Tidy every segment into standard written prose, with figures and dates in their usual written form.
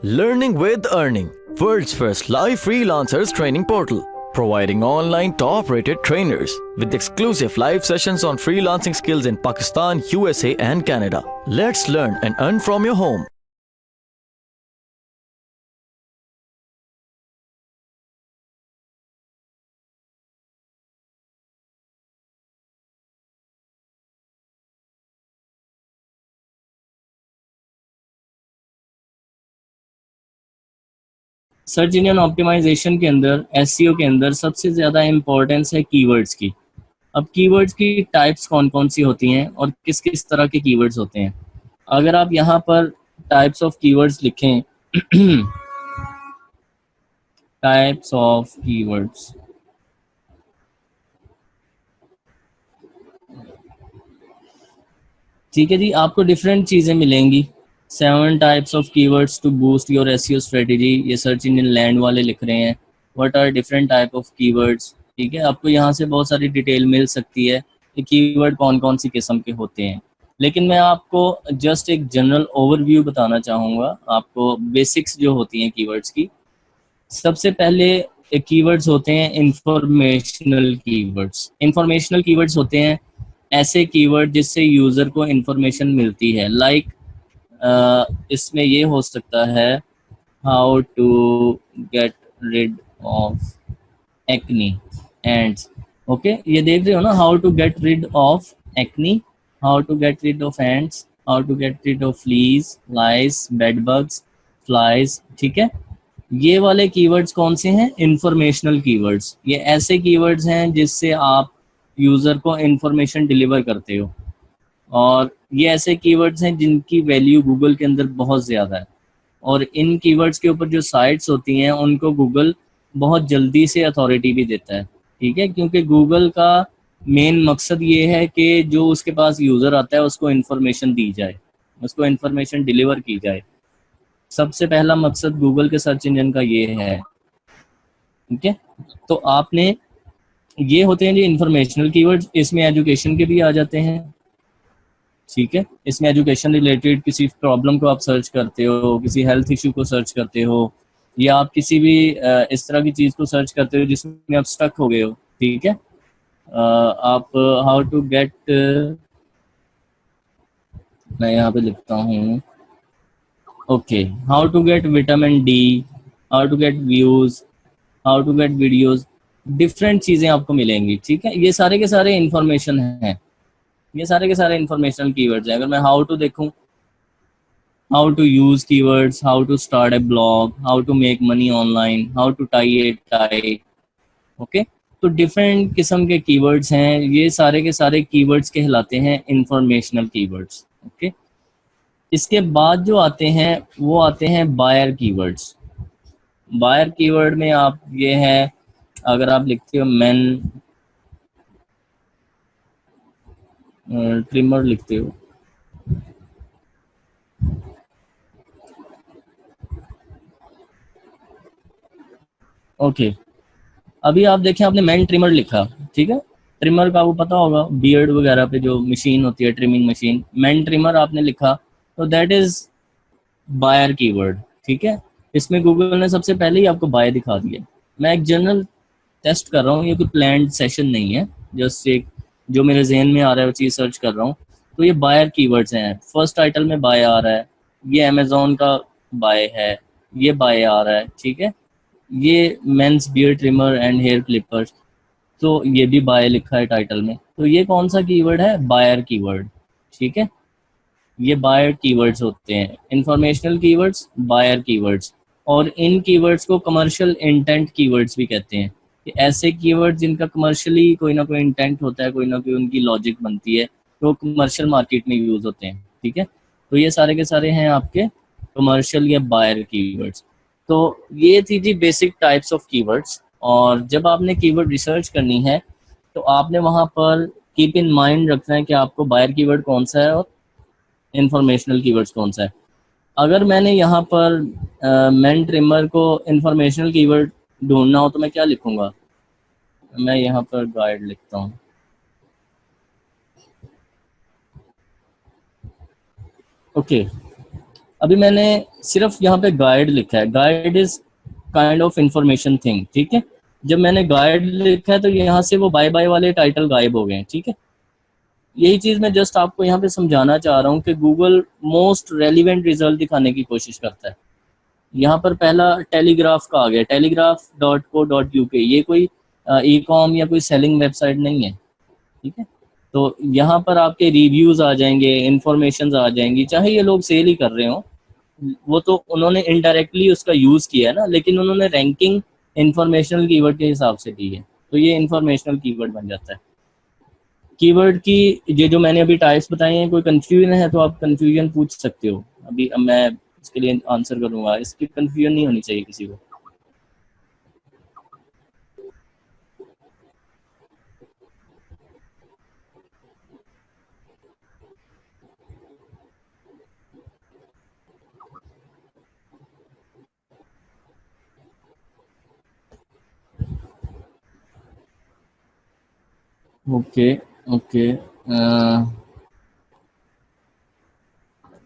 Learning with Earning, world's first live freelancers training portal, providing online top-rated trainers with exclusive live sessions on freelancing skills in Pakistan, USA and Canada. Let's learn and earn from your home. Search engine optimization के अंदर SEO के अंदर सबसे ज़्यादा importance है keywords की। अब keywords की टाइप्स कौन कौन सी होती हैं और किस किस तरह के कीवर्ड्स होते हैं। अगर आप यहाँ पर टाइप्स ऑफ कीवर्ड्स लिखें टाइप्स ऑफ कीवर्ड्स, ठीक है जी, आपको डिफरेंट चीज़ें मिलेंगी। 7 types of keywords to boost your SEO strategy, ये सर्च इंजन लैंड वाले लिख रहे हैं। What are different type of keywords, ठीक है, आपको यहाँ से बहुत सारी डिटेल मिल सकती है कि कीवर्ड कौन कौन सी किस्म के होते हैं। लेकिन मैं आपको जस्ट एक जनरल ओवरव्यू बताना चाहूँगा, आपको बेसिक्स जो होती हैं कीवर्ड्स की। सबसे पहले कीवर्ड्स होते हैं इंफॉर्मेशनल कीवर्ड्स। इंफॉर्मेशनल कीवर्ड्स होते हैं ऐसे कीवर्ड जिससे यूज़र को इंफॉर्मेशन मिलती है। लाइक इसमें ये हो सकता है how to get rid of acne ants. Okay, ये देख रहे हो ना, how to get rid of acne, how to get rid of ants, how to get rid of fleas, lice, bed bugs, flies, ठीक है। ये वाले कीवर्ड्स कौन से हैं? Informational keywords. ये ऐसे कीवर्ड्स हैं जिससे आप यूज़र को इंफॉर्मेशन डिलीवर करते हो, और ये ऐसे कीवर्ड्स हैं जिनकी वैल्यू गूगल के अंदर बहुत ज़्यादा है, और इन कीवर्ड्स के ऊपर जो साइट्स होती हैं उनको गूगल बहुत जल्दी से अथॉरिटी भी देता है, ठीक है, क्योंकि गूगल का मेन मकसद ये है कि जो उसके पास यूज़र आता है उसको इन्फॉर्मेशन दी जाए, उसको इन्फॉर्मेशन डिलीवर की जाए। सबसे पहला मकसद गूगल के सर्च इंजन का ये है, ठीक है। तो आपने, ये होते हैं जी इंफॉर्मेशनल कीवर्ड्स। इसमें एजुकेशन के भी आ जाते हैं, ठीक है। इसमें एजुकेशन रिलेटेड किसी प्रॉब्लम को आप सर्च करते हो, किसी हेल्थ इशू को सर्च करते हो, या आप किसी भी इस तरह की चीज़ को सर्च करते हो जिसमें आप स्टक हो गए हो, ठीक है। आप हाउ टू गेट, मैं यहाँ पे लिखता हूँ, okay, how to get vitamin D, how to get views, how to get videos, different चीज़ें आपको मिलेंगी, ठीक है। ये सारे के सारे इंफॉर्मेशन हैं, ये सारे के सारे इंफॉर्मेशनल कीवर्ड्स हैं। अगर मैं हाउ टू देखूं, how to use keywords, how to start a blog, how to make money online, how to tie a tie, okay. तो डिफरेंट किस्म के कीवर्ड्स हैं, ये सारे के सारे कीवर्ड्स कहलाते हैं इंफॉर्मेशनल कीवर्ड्स, ओके। इसके बाद जो आते हैं वो आते हैं बायर कीवर्ड्स। बायर कीवर्ड में आप ये है, अगर आप लिखते हो मैन ट्रिमर लिखते हो, ओके, अभी आप देखें आपने मैन ट्रिमर लिखा, ठीक है। ट्रिमर का वो पता होगा, बियर्ड वगैरह पे जो मशीन होती है, ट्रिमिंग मशीन, मैन ट्रिमर आपने लिखा, तो दैट इज बायर कीवर्ड, ठीक है। इसमें गूगल ने सबसे पहले ही आपको बाय दिखा दिया। मैं एक जनरल टेस्ट कर रहा हूँ, ये कोई प्लान्ड सेशन नहीं है, जस्ट एक जो मेरे जहन में आ रहा है वो चीज़ सर्च कर रहा हूँ। तो ये बायर कीवर्ड्स हैं। फर्स्ट टाइटल में बाय आ रहा है, ये अमेजोन का बाय है, ये बाय आ रहा है, ठीक है। ये men's beard trimmer and hair clippers, तो ये भी बाय लिखा है टाइटल में। तो ये कौन सा कीवर्ड है? बायर कीवर्ड, ठीक है। ये बायर कीवर्ड्स होते हैं, इंफॉर्मेशनल कीवर्ड्स, बायर कीवर्ड्स। और इन कीवर्ड्स को कमर्शियल इंटेंट कीवर्ड्स भी कहते हैं, कि ऐसे कीवर्ड्स जिनका कमर्शियली कोई ना कोई इंटेंट होता है, कोई ना कोई उनकी लॉजिक बनती है, तो कमर्शियल मार्केट में यूज होते हैं, ठीक है। तो ये सारे के सारे हैं आपके कमर्शियल या बायर कीवर्ड्स। तो ये थी जी बेसिक टाइप्स ऑफ कीवर्ड्स। और जब आपने कीवर्ड रिसर्च करनी है तो आपने वहाँ पर कीप इन माइंड रखना है कि आपको बायर कीवर्ड कौन सा है और इंफॉर्मेशनल कीवर्ड्स कौन सा है। अगर मैंने यहाँ पर मैन ट्रिमर को इंफॉर्मेशनल कीवर्ड ढूंढना हो तो मैं क्या लिखूंगा? मैं यहाँ पर गाइड लिखता हूँ, ओके। अभी मैंने सिर्फ यहाँ पे गाइड लिखा है, guide is kind of information thing, ठीक है। जब मैंने गाइड लिखा है तो यहाँ से वो बाय बाय वाले टाइटल गायब हो गए हैं, ठीक है। यही चीज मैं जस्ट आपको यहाँ पे समझाना चाह रहा हूँ कि गूगल मोस्ट रेलिवेंट रिजल्ट दिखाने की कोशिश करता है। यहाँ पर पहला टेलीग्राफ का आ गया, telegraph.co.uk, ये कोई ई कॉम या कोई सेलिंग वेबसाइट नहीं है, ठीक है। तो यहाँ पर आपके रिव्यूज आ जाएंगे, इंफॉर्मेशन आ जाएंगी, चाहे ये लोग सेल ही कर रहे हो, वो तो उन्होंने इनडायरेक्टली उसका यूज किया है ना, लेकिन उन्होंने रैंकिंग इंफॉर्मेशनल कीवर्ड के हिसाब से दी है, तो ये इंफॉर्मेशनल कीवर्ड बन जाता है। कीवर्ड की ये जो मैंने अभी टाइप्स बताई हैं, कोई कंफ्यूजन है तो आप कंफ्यूजन पूछ सकते हो, अभी अब मैं इसके लिए आंसर करूंगा, इसकी कंफ्यूजन नहीं होनी चाहिए किसी को। ओके ओके,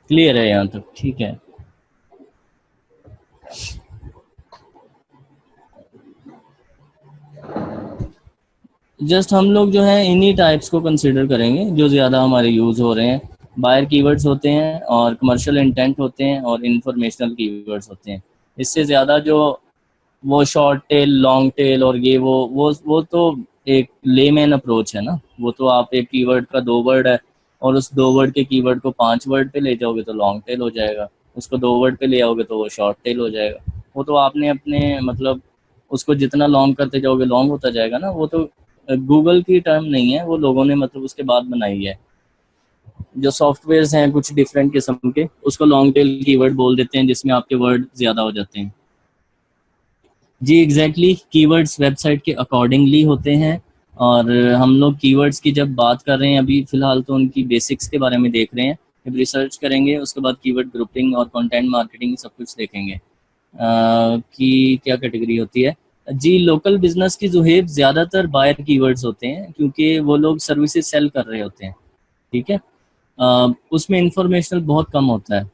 क्लियर है यहाँ तक, ठीक है। जस्ट हम लोग जो है इन्हीं टाइप्स को कंसिडर करेंगे जो ज़्यादा हमारे यूज़ हो रहे हैं। बायर कीवर्ड्स होते हैं और कमर्शियल इंटेंट होते हैं और इंफॉर्मेशनल कीवर्ड्स होते हैं। इससे ज़्यादा जो वो शॉर्ट टेल, लॉन्ग टेल और ये वो तो एक लेमैन अप्रोच है ना। वो तो आप एक कीवर्ड का 2 वर्ड है और उस 2 वर्ड के कीवर्ड को 5 वर्ड पे ले जाओगे तो लॉन्ग टेल हो जाएगा, उसको 2 वर्ड पे ले आओगे तो वो शॉर्ट टेल हो जाएगा। वो तो आपने अपने मतलब उसको जितना लॉन्ग करते जाओगे लॉन्ग होता जाएगा ना। वो तो गूगल की टर्म नहीं है, वो लोगों ने मतलब उसके बाद बनाई है। जो सॉफ्टवेयर्स हैं कुछ डिफरेंट किस्म के, उसको लॉन्ग टेल कीवर्ड बोल देते हैं जिसमें आपके वर्ड ज़्यादा हो जाते हैं। जी एग्जैक्टली, कीवर्ड्स वेबसाइट के अकॉर्डिंगली होते हैं। और हम लोग कीवर्ड्स की जब बात कर रहे हैं अभी फ़िलहाल तो उनकी बेसिक्स के बारे में देख रहे हैं। जब रिसर्च करेंगे उसके बाद कीवर्ड ग्रुपिंग और कंटेंट मार्केटिंग सब कुछ देखेंगे कि क्या कैटेगरी होती है। जी लोकल बिजनेस की जुहेब ज़्यादातर बायर कीवर्ड्स होते हैं क्योंकि वो लोग सर्विसेज सेल कर रहे होते हैं, ठीक है। उसमें इंफॉर्मेशनल बहुत कम होता है।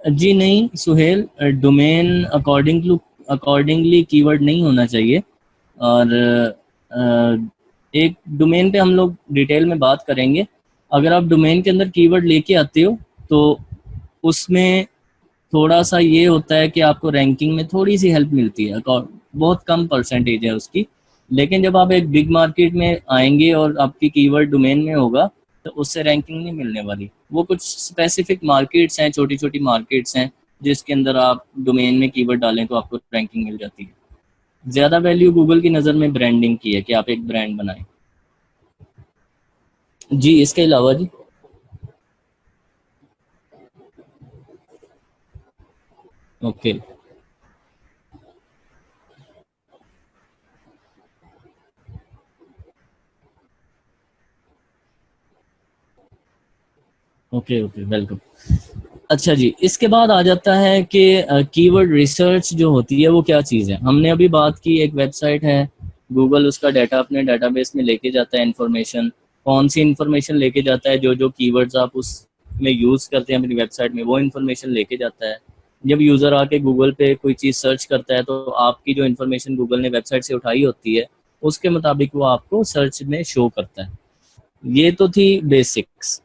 जी नहीं सुहेल, डोमेन अकॉर्डिंगली कीवर्ड नहीं होना चाहिए। और एक डोमेन पे हम लोग डिटेल में बात करेंगे। अगर आप डोमेन के अंदर कीवर्ड लेके आते हो तो उसमें थोड़ा सा ये होता है कि आपको रैंकिंग में थोड़ी सी हेल्प मिलती है, बहुत कम परसेंटेज है उसकी। लेकिन जब आप एक बिग मार्केट में आएंगे और आपकी कीवर्ड डोमेन में होगा तो उससे रैंकिंग नहीं मिलने वाली। वो कुछ स्पेसिफिक मार्केट्स हैं, छोटी छोटी मार्केट्स हैं जिसके अंदर आप डोमेन में कीवर्ड डालें तो आपको रैंकिंग मिल जाती है। ज़्यादा वैल्यू गूगल की नज़र में ब्रांडिंग की है कि आप एक ब्रांड बनाएं। जी इसके अलावा जी ओके ओके ओके वेलकम। अच्छा जी, इसके बाद आ जाता है कि कीवर्ड रिसर्च जो होती है वो क्या चीज़ है। हमने अभी बात की एक वेबसाइट है, गूगल उसका डाटा अपने डाटाबेस में लेके जाता है। इन्फॉर्मेशन कौन सी इन्फॉर्मेशन लेके जाता है, जो जो कीवर्ड्स आप उसमें यूज़ करते हैं अपनी वेबसाइट में वो इन्फॉर्मेशन लेके जाता है। जब यूज़र आके गूगल पे कोई चीज़ सर्च करता है तो आपकी जो इन्फॉर्मेशन गूगल ने वेबसाइट से उठाई होती है उसके मुताबिक वो आपको सर्च में शो करता है। ये तो थी बेसिक्स।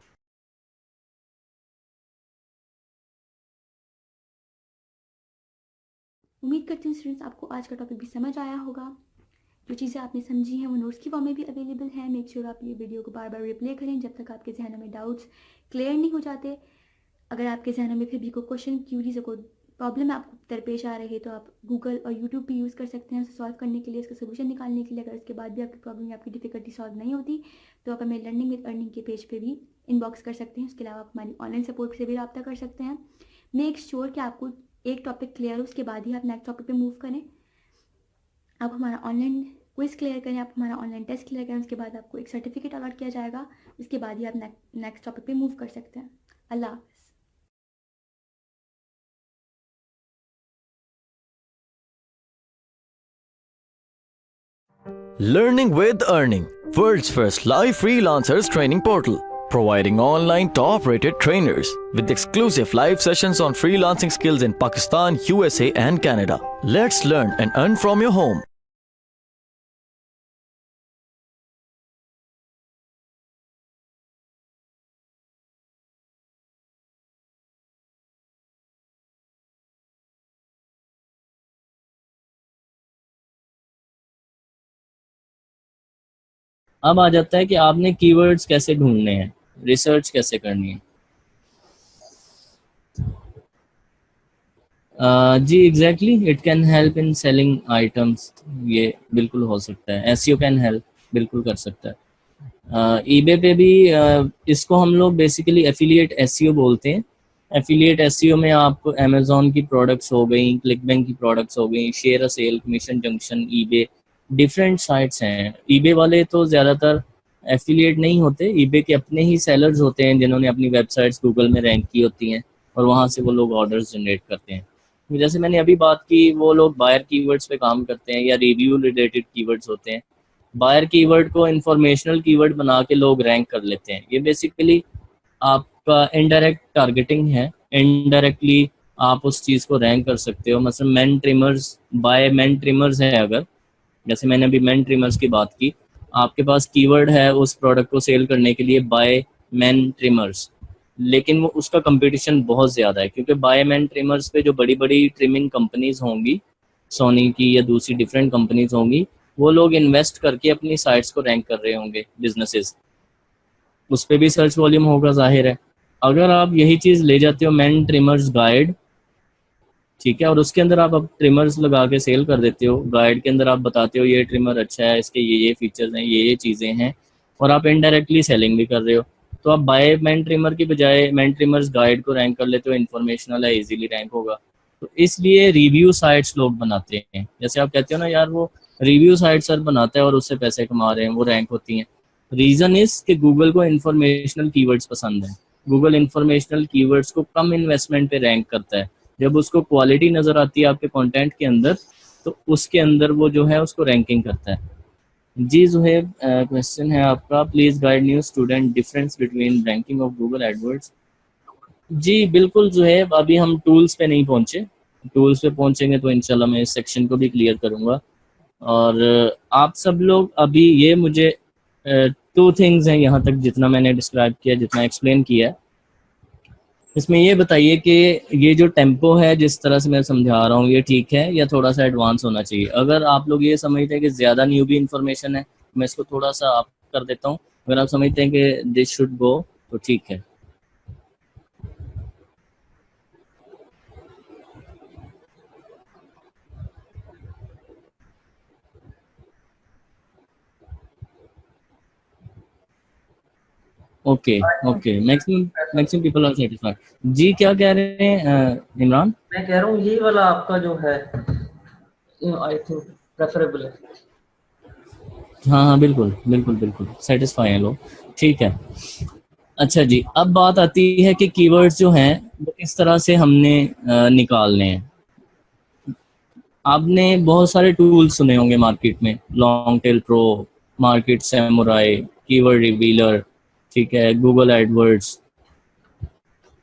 उम्मीद करती हूँ स्टूडेंट्स आपको आज का टॉपिक भी समझ आया होगा। जो चीज़ें आपने समझी हैं वो नोट्स की फॉर्म में भी अवेलेबल है। मेक श्योर आप ये वीडियो को बार बार रिप्ले करें जब तक आपके जहनों में डाउट्स क्लियर नहीं हो जाते। अगर आपके जहनों में फिर भी कोई क्वेश्चन, क्यूरीज, कोई प्रॉब्लम आपको दरपेश आ रही है तो आप गूगल और यूट्यूब भी यूज़ कर सकते हैं उसे सॉल्व करने के लिए, इसका सोल्यूशन निकालने के लिए। अगर इसके बाद भी आपकी प्रॉब्लम या आपकी डिफिकल्टी सॉल्व नहीं होती तो आप हमें लर्निंग विद अर्निंग के पेज पे भी इनबॉक्स कर सकते हैं। उसके अलावा आप हमारी ऑनलाइन सपोर्ट से भी रब्ता कर सकते हैं। मेक श्योर कि आपको एक टॉपिक क्लियर हो, उसके बाद ही आप नेक्स्ट टॉपिक पे मूव करें। आप हमारा ऑनलाइन क्विज क्लियर करें, आप हमारा ऑनलाइन टेस्ट क्लियर करें, उसके बाद आपको एक सर्टिफिकेट अलॉट किया जाएगा। उसके बाद ही आप नेक्स्ट टॉपिक पे मूव कर सकते हैं। अल्लाह हाफ़िज़। Learning with Earning, world's first live freelancers training portal. providing online top-rated trainers with exclusive live sessions on freelancing skills in Pakistan, USA and Canada. Let's learn and earn from your home. अब आ जाता है कि आपने keywords कैसे ढूंढने हैं, research कैसे करनी है। जी exactly, it can help in selling items, ये बिल्कुल हो सकता है। एसईओ कैन हेल्प, बिल्कुल कर सकता है। ईबे पे भी इसको हम लोग बेसिकली एफिलिएट एसईओ बोलते हैं। एफिलिएट एसईओ में आपको अमेजोन की प्रोडक्ट्स हो गई, क्लिकबैंक की प्रोडक्ट्स हो गई, share a sale, commission junction, eBay, different sites हैं। ईबे वाले तो ज़्यादातर एफिलिएट नहीं होते, ईबे के अपने ही सेलर्स होते हैं जिन्होंने अपनी वेबसाइट्स गूगल में रैंक की होती हैं और वहाँ से वो लोग ऑर्डर्स जनरेट करते हैं। जैसे मैंने अभी बात की, वो लोग बायर कीवर्ड्स पे काम करते हैं या रिव्यू रिलेटेड कीवर्ड्स होते हैं। बायर कीवर्ड को इंफॉर्मेशनल कीवर्ड बना के लोग रैंक कर लेते हैं। ये बेसिकली आपका इनडायरेक्ट टारगेटिंग है। इनडायरेक्टली आप उस चीज़ को रैंक कर सकते हो। मतलब men trimmers, buy men trimmers है, अगर जैसे मैंने अभी मेन ट्रिमर्स की बात की, आपके पास कीवर्ड है उस प्रोडक्ट को सेल करने के लिए बाय मेन ट्रिमर्स, लेकिन वो उसका कंपटीशन बहुत ज़्यादा है क्योंकि बाय मैन ट्रिमर्स पे जो बड़ी बड़ी ट्रिमिंग कंपनीज होंगी, सोनी की या दूसरी डिफरेंट कंपनीज होंगी, वो लोग इन्वेस्ट करके अपनी साइट्स को रैंक कर रहे होंगे, बिजनेसेस, उस पर भी सर्च वॉल्यूम होगा, जाहिर है। अगर आप यही चीज़ ले जाते हो मैन ट्रिमर्स गाइड, ठीक है, और उसके अंदर आप अब ट्रिमर्स लगा के सेल कर देते हो, गाइड के अंदर आप बताते हो ये ट्रिमर अच्छा है, इसके ये फीचर्स हैं, ये चीज़ें हैं, और आप इनडायरेक्टली सेलिंग भी कर रहे हो, तो आप बाय मैन ट्रिमर की बजाय मैन ट्रिमर्स गाइड को रैंक कर लेते हो। इन्फॉर्मेशनल है, इजीली रैंक होगा। तो इसलिए रिव्यू साइट्स लोग बनाते हैं। जैसे आप कहते हो ना यार, वो रिव्यू साइट सर बनाता है और उससे पैसे कमा रहे हैं, वो रैंक होती हैं। रीज़न इस कि गूगल को इन्फॉर्मेशनल कीवर्ड्स पसंद है। गूगल इन्फॉर्मेशनल कीवर्ड्स को कम इन्वेस्टमेंट पे रैंक करता है। जब उसको क्वालिटी नज़र आती है आपके कंटेंट के अंदर, तो उसके अंदर वो जो है उसको रैंकिंग करता है। जी जुहेब, क्वेश्चन है आपका, please guide new student difference between ranking of Google AdWords. जी बिल्कुल जुहेब, अभी हम टूल्स पे नहीं पहुंचे, टूल्स पे पहुंचेंगे तो इंशाल्लाह मैं इस सेक्शन को भी क्लियर करूंगा। और आप सब लोग अभी ये मुझे 2 थिंग्स हैं यहाँ तक जितना मैंने डिस्क्राइब किया, जितना एक्सप्लेन किया, इसमें ये बताइए कि ये जो टेम्पो है जिस तरह से मैं समझा रहा हूँ, ये ठीक है या थोड़ा सा एडवांस होना चाहिए? अगर आप लोग ये समझते हैं कि ज़्यादा न्यूबी इन्फॉर्मेशन है, मैं इसको थोड़ा सा आप कर देता हूँ। अगर आप समझते हैं कि दिस शुड गो, तो ठीक है। Okay okay, maximum people are satisfied. जी क्या कह रहे हैं इमरान? मैं कह रहा हूँ ये वाला आपका जो है आई थिंक प्रेफरेबल है। हाँ हाँ बिल्कुल बिल्कुल बिल्कुल सेटिस्फाई हैं लोग, ठीक है। अच्छा जी, अब बात आती है कि कीवर्ड्स जो हैं वो किस तरह से हमने निकालने हैं। आपने बहुत सारे टूल्स सुने होंगे मार्केट में, long tail pro, market samurai, keyword revealer, ठीक है, गूगल एडवर्ड्स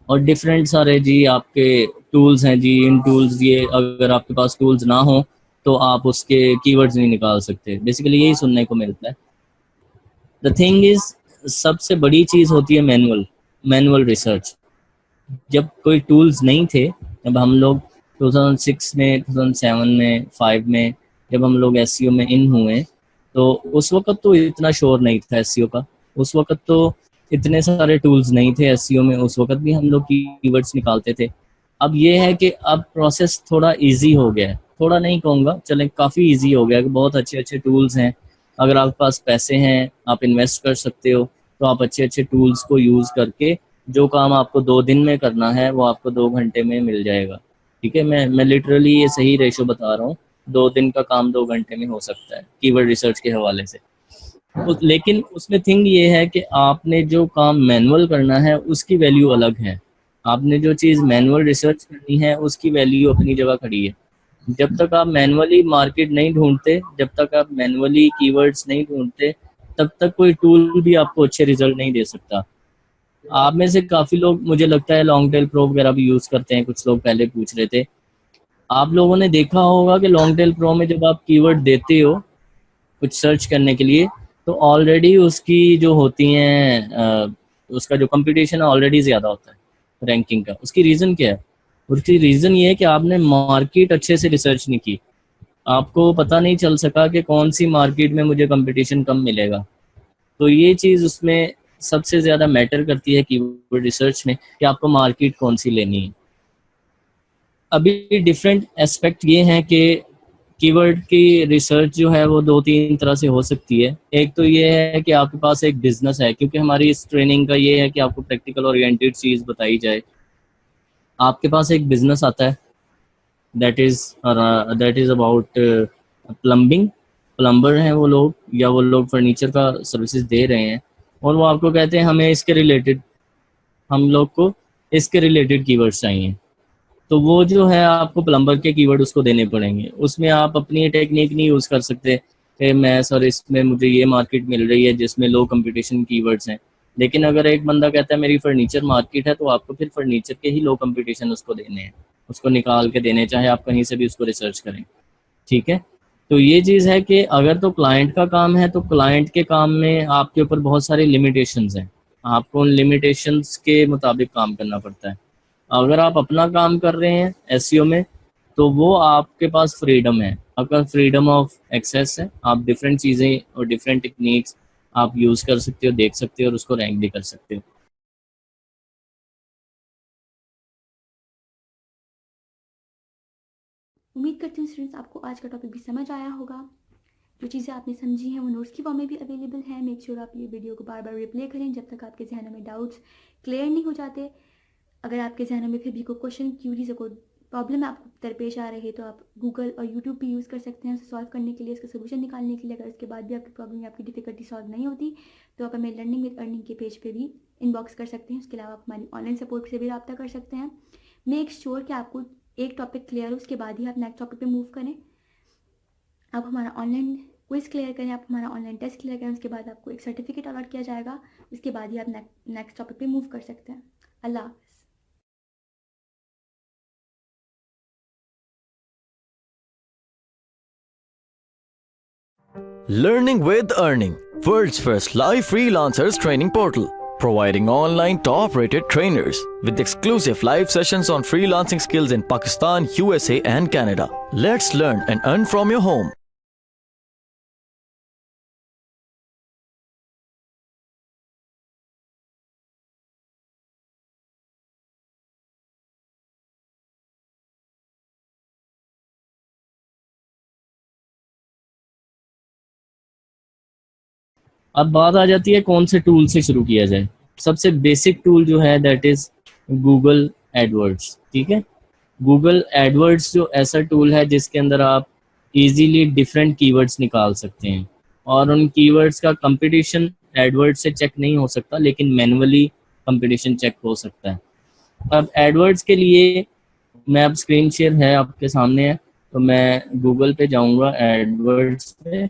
और डिफरेंट सारे जी आपके टूल्स हैं जी। इन टूल्स, ये अगर आपके पास टूल्स ना हो तो आप उसके कीवर्ड्स नहीं निकाल सकते, बेसिकली यही सुनने को मिलता है। द थिंग इज, सबसे बड़ी चीज़ होती है मैनुअल रिसर्च। जब कोई टूल्स नहीं थे, जब हम लोग 2006 में, 2007 में, 5 में जब हम लोग एसईओ में इन हुए, तो उस वक्त तो इतना शोर नहीं था एसईओ का, उस वक्त तो इतने सारे टूल्स नहीं थे एसईओ में, उस वक्त भी हम लोग कीवर्ड्स निकालते थे। अब ये है कि अब प्रोसेस थोड़ा इजी हो गया है, थोड़ा नहीं कहूँगा, चलें काफ़ी इजी हो गया है। बहुत अच्छे अच्छे टूल्स हैं, अगर आपके पास पैसे हैं, आप इन्वेस्ट कर सकते हो, तो आप अच्छे अच्छे टूल्स को यूज़ करके जो काम आपको 2 दिन में करना है वो आपको 2 घंटे में मिल जाएगा, ठीक है। मैं लिटरली ये सही रेशो बता रहा हूँ, 2 दिन का काम 2 घंटे में हो सकता है कीवर्ड रिसर्च के हवाले से। लेकिन उसमें थिंग ये है कि आपने जो काम मैनुअल करना है उसकी वैल्यू अलग है। आपने जो चीज़ मैनुअल रिसर्च करनी है उसकी वैल्यू अपनी जगह खड़ी है। जब तक आप मैनुअली मार्केट नहीं ढूंढते, जब तक आप मैनुअली कीवर्ड्स नहीं ढूंढते, तब तक कोई टूल भी आपको अच्छे रिजल्ट नहीं दे सकता। आप में से काफ़ी लोग मुझे लगता है लॉन्ग टेल प्रो वगैरह भी यूज़ करते हैं, कुछ लोग पहले पूछ रहे थे। आप लोगों ने देखा होगा कि लॉन्ग टेल प्रो में जब आप कीवर्ड देते हो कुछ सर्च करने के लिए, तो ऑलरेडी उसकी जो होती हैं उसका जो कंपटीशन है ऑलरेडी ज़्यादा होता है रैंकिंग का। उसकी रीज़न क्या है? उसकी रीज़न ये है कि आपने मार्केट अच्छे से रिसर्च नहीं की, आपको पता नहीं चल सका कि कौन सी मार्केट में मुझे कंपटीशन कम मिलेगा। तो ये चीज़ उसमें सबसे ज़्यादा मैटर करती है कीवर्ड रिसर्च में, कि आपको मार्केट कौन सी लेनी है। अभी डिफरेंट एस्पेक्ट ये हैं कि कीवर्ड की रिसर्च जो है वो दो तीन तरह से हो सकती है। एक तो ये है कि आपके पास एक बिजनेस है, क्योंकि हमारी इस ट्रेनिंग का ये है कि आपको प्रैक्टिकल ओरिएंटेड चीज़ बताई जाए। आपके पास एक बिजनेस आता है, that is about plumbing. Plumber हैं वो लोग, या वो लोग फर्नीचर का सर्विसेज दे रहे हैं, और वो आपको कहते हैं हमें इसके रिलेटेड, हम लोग को इसके रिलेटेड कीवर्ड्स चाहिए। तो वो जो है आपको प्लम्बर के कीवर्ड उसको देने पड़ेंगे। उसमें आप अपनी टेक्निक नहीं यूज़ कर सकते कि मैं सर इसमें मुझे ये मार्केट मिल रही है जिसमें लो कंपटीशन कीवर्ड्स हैं। लेकिन अगर एक बंदा कहता है मेरी फर्नीचर मार्केट है, तो आपको फिर फर्नीचर के ही लो कंपटीशन उसको देने हैं, उसको निकाल के देने, चाहे आप कहीं से भी उसको रिसर्च करें। ठीक है। तो ये चीज़ है कि अगर तो क्लाइंट का काम है, तो क्लाइंट के काम में आपके ऊपर बहुत सारी लिमिटेशंस हैं, आपको उन लिमिटेशंस के मुताबिक काम करना पड़ता है। अगर आप अपना काम कर रहे हैं एसईओ में, तो वो आपके पास फ्रीडम है, आपका फ्रीडम ऑफ एक्सेस है। आप डिफरेंट चीज़ें और डिफरेंट टेक्निक्स आप यूज़ कर सकते हो, देख सकते हो, और उसको रैंक भी कर सकते हो। उम्मीद करती हूँ स्टूडेंट्स आपको आज का टॉपिक भी समझ आया होगा। जो चीज़ें आपने समझी हैं वो नोट्स की फॉर्म में भी अवेलेबल है। मेक श्योर आप ये वीडियो को बार बार रिप्ले करें जब तक आपके जहनों में डाउट्स क्लियर नहीं हो जाते। अगर आपके जहनों में फिर भी कोई क्वेश्चन, क्यूरीज और कोई प्रॉब्लम आपको दरपेश आ रही है, तो आप गूगल और यूट्यूब भी यूज़ कर सकते हैं उसे सॉल्व करने के लिए, उसका सोल्यूशन निकालने के लिए। अगर उसके बाद भी आपकी प्रॉब्लम या आपकी डिफिकल्टी सॉल्व नहीं होती, तो आप हमें लर्निंग विद अर्निंग के पेज पे भी इनबॉक्स कर सकते हैं। उसके अलावा आप हमारी ऑनलाइन सपोर्ट से भी रब्ता कर सकते हैं। मेक श्योर कि आपको एक टॉपिक क्लियर हो, उसके बाद ही आप नेक्स्ट टॉपिक पे मूव करें। आप हमारा ऑनलाइन क्विज क्लियर करें, आप हमारा ऑनलाइन टेस्ट क्लियर करें, उसके बाद आपको एक सर्टिफिकेट अलॉट किया जाएगा। उसके बाद ही आप नेक्स्ट टॉपिक पे मूव कर सकते हैं। अल्लाह हाफ़िज़। Learning with Earning, world's first live freelancers training portal, providing online top rated trainers with exclusive live sessions on freelancing skills in Pakistan, USA, and Canada. Let's learn and earn from your home. अब बात आ जाती है कौन से tool से शुरू किया जाए। सबसे बेसिक टूल जो है दैट इज़ गूगल एडवर्ड्स। ठीक है। गूगल एडवर्ड्स जो ऐसा टूल है जिसके अंदर आप इजीली डिफरेंट कीवर्ड्स निकाल सकते हैं, और उन कीवर्ड्स का कंपटीशन एडवर्ड से चेक नहीं हो सकता, लेकिन मैनुअली कंपटीशन चेक हो सकता है। अब एडवर्ड्स के लिए मैं, अब स्क्रीन शेयर है आपके सामने है, तो मैं गूगल पे जाऊंगा एडवर्ड्स पे।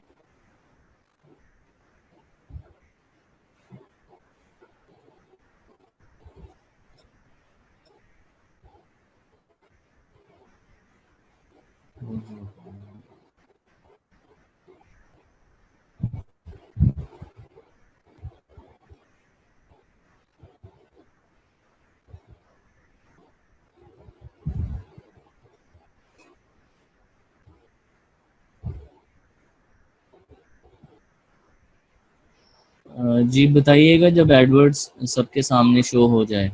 जी बताइएगा जब एडवर्ड्स सबके सामने शो हो जाए।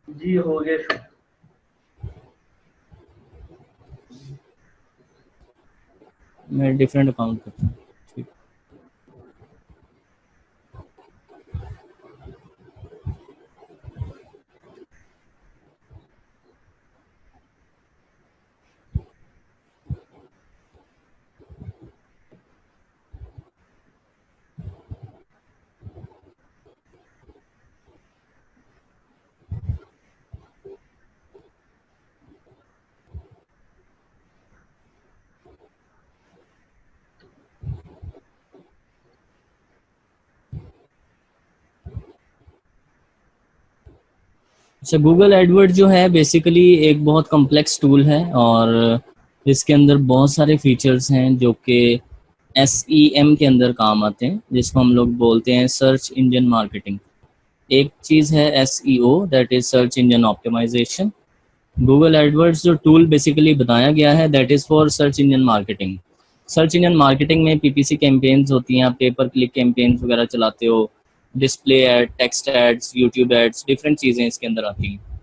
जी हो गया। मैं डिफरेंट अकाउंट करता हूँ। ठीक। अच्छा, गूगल एडवर्ड जो है बेसिकली एक बहुत कॉम्प्लेक्स टूल है और इसके अंदर बहुत सारे फीचर्स हैं जो कि SEM के अंदर काम आते हैं, जिसको हम लोग बोलते हैं सर्च इंजन मार्केटिंग। एक चीज़ है SEO, that is search engine optimization. Google AdWords जो टूल बेसिकली बनाया गया है that is for search engine marketing. Search engine marketing में PPC कैंपेन्स होती हैं, आप पेपर क्लिक कैंपेन्स वगैरह चलाते हो, display ad, text ads, YouTube ads, different चीज़ें इसके अंदर आती हैं।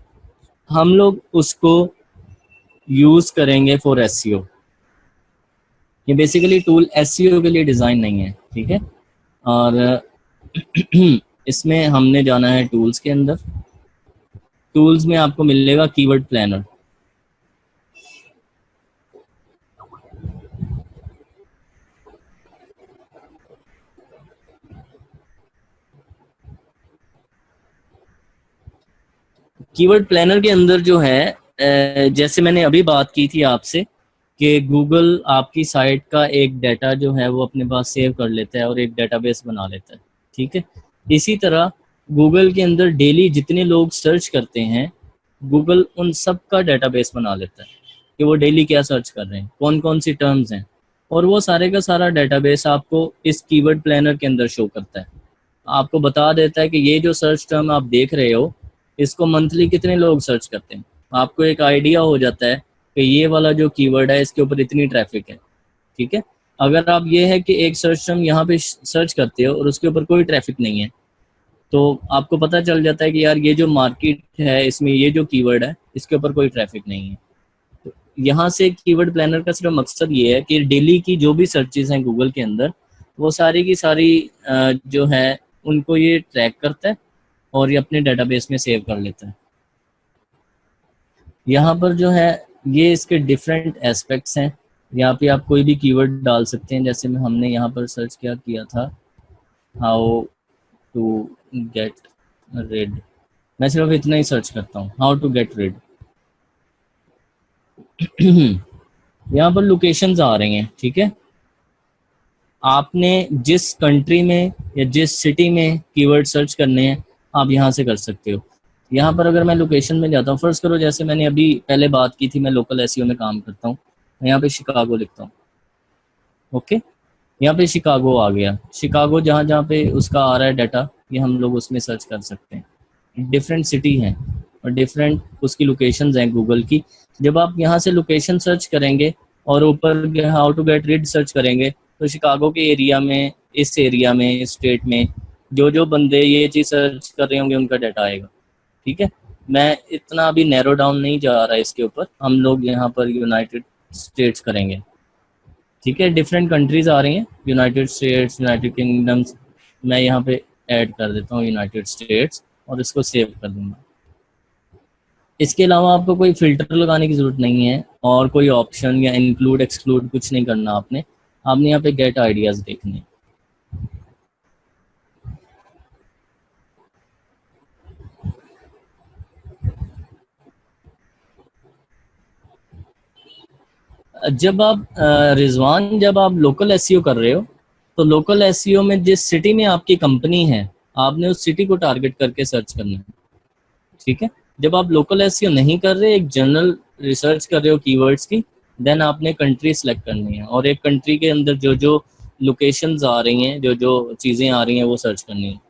हम लोग उसको यूज़ करेंगे फॉर SEO। ये बेसिकली टूल SEO के लिए डिज़ाइन नहीं है, ठीक है। और इसमें हमने जाना है टूल्स के अंदर। टूल्स में आपको मिलेगा कीवर्ड प्लानर। कीवर्ड प्लानर के अंदर जो है जैसे मैंने अभी बात की थी आपसे कि गूगल आपकी साइट का एक डाटा जो है वो अपने पास सेव कर लेता है और एक डेटाबेस बना लेता है, ठीक है। इसी तरह गूगल के अंदर डेली जितने लोग सर्च करते हैं, गूगल उन सब का डेटाबेस बना लेता है कि वो डेली क्या सर्च कर रहे हैं, कौन कौन सी टर्म्स हैं, और वो सारे का सारा डेटाबेस आपको इस कीवर्ड प्लानर के अंदर शो करता है। आपको बता देता है कि ये जो सर्च टर्म आप देख रहे हो इसको मंथली कितने लोग सर्च करते हैं। आपको एक आइडिया हो जाता है कि ये वाला जो कीवर्ड है इसके ऊपर इतनी ट्रैफिक है, ठीक है। अगर आप ये है कि एक सर्च टर्म यहाँ पे सर्च करते हो और उसके ऊपर कोई ट्रैफिक नहीं है, तो आपको पता चल जाता है कि यार ये जो मार्केट है इसमें ये जो कीवर्ड है इसके ऊपर कोई ट्रैफिक नहीं है। तो यहाँ से कीवर्ड प्लानर का सिर्फ मकसद ये है कि डेली की जो भी सर्चेज हैं गूगल के अंदर, वो सारी की सारी जो है उनको ये ट्रैक करता है और ये अपने डेटाबेस में सेव कर लेता है। यहाँ पर जो है ये इसके डिफरेंट एस्पेक्ट्स हैं। यहाँ पे आप कोई भी कीवर्ड डाल सकते हैं, जैसे में हमने यहाँ पर सर्च क्या किया था, हाउ टू गेट रिड। मैं सिर्फ इतना ही सर्च करता हूँ, हाउ टू गेट रिड। यहाँ पर लोकेशंस आ रही हैं, ठीक है। आपने जिस कंट्री में या जिस सिटी में कीवर्ड सर्च करने हैं आप यहाँ से कर सकते हो। यहाँ पर अगर मैं लोकेशन में जाता हूँ, फर्स्ट करो जैसे मैंने अभी पहले बात की थी, मैं लोकल SEO में काम करता हूँ, मैं यहाँ पे शिकागो लिखता हूँ, ओके। यहाँ पे शिकागो आ गया। शिकागो जहाँ जहाँ पे उसका आ रहा है डाटा, ये हम लोग उसमें सर्च कर सकते हैं। डिफरेंट सिटी हैं और डिफरेंट उसकी लोकेशंस हैं गूगल की। जब आप यहाँ से लोकेशन सर्च करेंगे और ऊपर how to get rid search करेंगे, तो शिकागो के एरिया में, इस एरिया में, इस स्टेट में जो जो बंदे ये चीज़ सर्च कर रहे होंगे उनका डाटा आएगा, ठीक है। मैं इतना अभी नैरो डाउन नहीं जा रहा है इसके ऊपर, हम लोग यहाँ पर यूनाइटेड स्टेट्स करेंगे, ठीक है। डिफरेंट कंट्रीज आ रही हैं, यूनाइटेड स्टेट्स, यूनाइटेड किंगडम्स। मैं यहाँ पे ऐड कर देता हूँ यूनाइटेड स्टेट्स और इसको सेव कर दूंगा। इसके अलावा आपको कोई फिल्टर लगाने की ज़रूरत नहीं है और कोई ऑप्शन या इंक्लूड एक्सक्लूड कुछ नहीं करना आपने यहाँ पे गेट आइडियाज़ देखने हैं। जब आप रिजवान, जब आप लोकल SEO कर रहे हो तो लोकल SEO में जिस सिटी में आपकी कंपनी है आपने उस सिटी को टारगेट करके सर्च करना है, ठीक है। जब आप लोकल SEO नहीं कर रहे, एक जनरल रिसर्च कर रहे हो कीवर्ड्स की, देन आपने कंट्री सेलेक्ट करनी है और एक कंट्री के अंदर जो जो लोकेशंस आ रही हैं, जो जो चीज़ें आ रही हैं वो सर्च करनी है।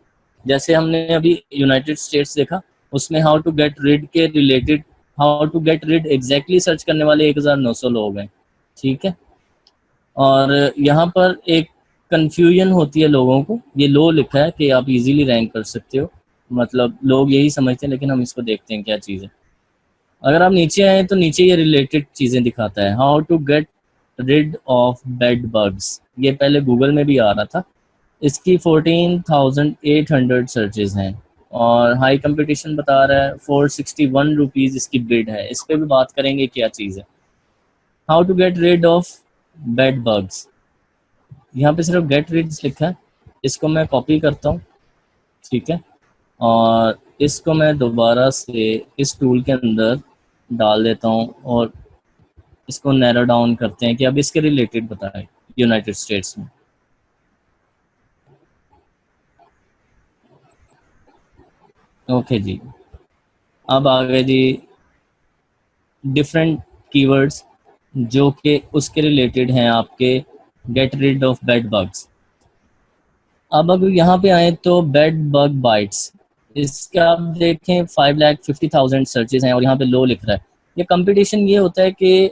जैसे हमने अभी यूनाइटेड स्टेट्स देखा, उसमें हाउ टू गेट रिड के related, how to get rid exactly search करने वाले 1900 लोग हैं, ठीक है। और यहाँ पर एक कंफ्यूजन होती है लोगों को, ये लो लिखा है कि आप इजीली रैंक कर सकते हो, मतलब लोग यही समझते हैं, लेकिन हम इसको देखते हैं क्या चीज़ है। अगर आप नीचे आए तो नीचे ये रिलेटेड चीज़ें दिखाता है, how to get rid of bed bugs. ये पहले गूगल में भी आ रहा था। इसकी 14,800 सर्चेज हैं और हाई कंपटीशन बता रहा है, 461 रुपीज़ इसकी बिड है। इस पर भी बात करेंगे क्या चीज़ है। How to get rid of bed bugs, यहाँ पे सिर्फ गेट रीड्स लिखा है, इसको मैं कॉपी करता हूँ, ठीक है। और इसको मैं दोबारा से इस टूल के अंदर डाल देता हूँ और इसको नैरो डाउन करते हैं कि अब इसके रिलेटेड बताएं यूनाइटेड स्टेट्स में। ओके जी, अब आ गए जी डिफरेंट कीवर्ड्स जो कि उसके रिलेटेड हैं आपके get rid of bed bugs. अब अगर यहाँ पे आए तो बेड बग बाइट्स, इसका आप देखें 5,50,000 सर्चेज हैं और यहाँ पे लो लिख रहा है। ये कंपटीशन ये होता है कि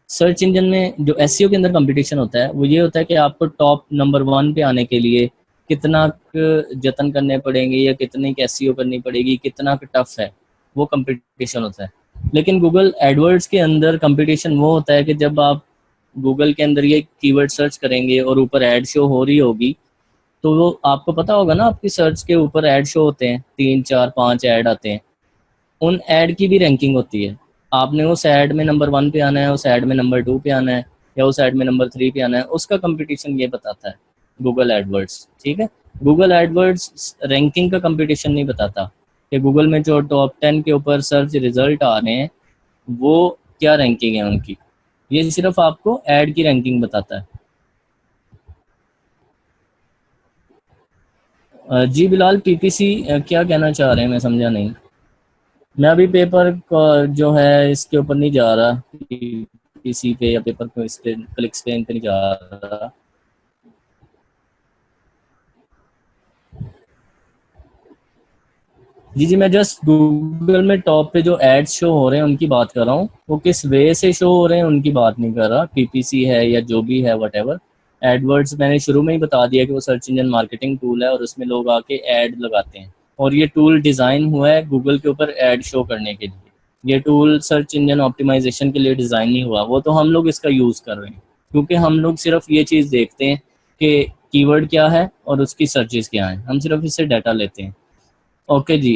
सर्च इंजन में जो एसईओ के अंदर कंपटीशन होता है वो ये होता है कि आपको टॉप नंबर 1 पे आने के लिए कितना जतन करने पड़ेंगे या कितनी एसईओ करनी पड़ेगी, कितना टफ है, वो कंपटीशन होता है। लेकिन गूगल एडवर्ड्स के अंदर कंपटीशन वो होता है कि जब आप गूगल के अंदर ये कीवर्ड सर्च करेंगे और ऊपर ऐड शो हो रही होगी, तो वो आपको पता होगा ना, आपकी सर्च के ऊपर ऐड शो होते हैं, 3 4 5 ऐड आते हैं, उन ऐड की भी रैंकिंग होती है। आपने उस ऐड में नंबर 1 पे आना है, उस ऐड में नंबर 2 पे आना है, या उस ऐड में नंबर 3 पे आना है, उसका कंपटीशन ये बताता है गूगल एडवर्ड्स। ठीक है, गूगल एडवर्ड्स रैंकिंग का कंपटीशन नहीं बताता कि गूगल में जो टॉप 10 के ऊपर सर्च रिजल्ट आ रहे हैं वो क्या रैंकिंग है उनकी, ये सिर्फ आपको ऐड की रैंकिंग बताता है। जी बिलाल, पीपीसी क्या कहना चाह रहे हैं, मैं समझा नहीं। मैं अभी पेपर जो है इसके ऊपर नहीं जा रहा, पीपीसी पे या पेपर को इस पे क्लिक्स पे इन पे नहीं जा रहा। जी, मैं जस्ट गूगल में टॉप पे जो एड्स शो हो रहे हैं उनकी बात कर रहा हूँ, वो किस वे से शो हो रहे हैं उनकी बात नहीं कर रहा। पीपीसी है या जो भी है व्हाटएवर, एडवर्ड्स मैंने शुरू में ही बता दिया कि वो सर्च इंजन मार्केटिंग टूल है और उसमें लोग आके ऐड लगाते हैं, और ये टूल डिज़ाइन हुआ है गूगल के ऊपर ऐड शो करने के लिए। ये टूल सर्च इंजन ऑप्टिमाइजेशन के लिए डिज़ाइन नहीं हुआ, वो तो हम लोग इसका यूज़ कर रहे हैं, क्योंकि हम लोग सिर्फ ये चीज़ देखते हैं कि कीवर्ड क्या है और उसकी सर्चेज क्या हैं, हम सिर्फ इससे डाटा लेते हैं। ओके जी,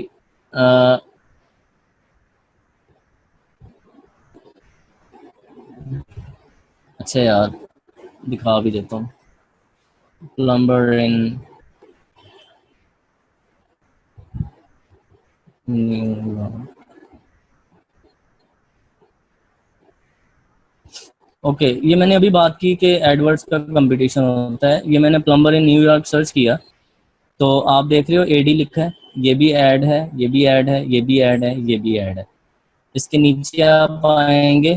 अच्छा यार, दिखा भी देता हूँ। प्लम्बर इन ओके, ये मैंने अभी बात की कि एडवर्ड्स का कंपटीशन होता है। ये मैंने प्लम्बर इन न्यूयॉर्क सर्च किया तो आप देख रहे हो एडी लिखा है, ये भी ऐड है, ये भी ऐड है, ये भी ऐड है, ये भी ऐड है। इसके नीचे आप आएंगे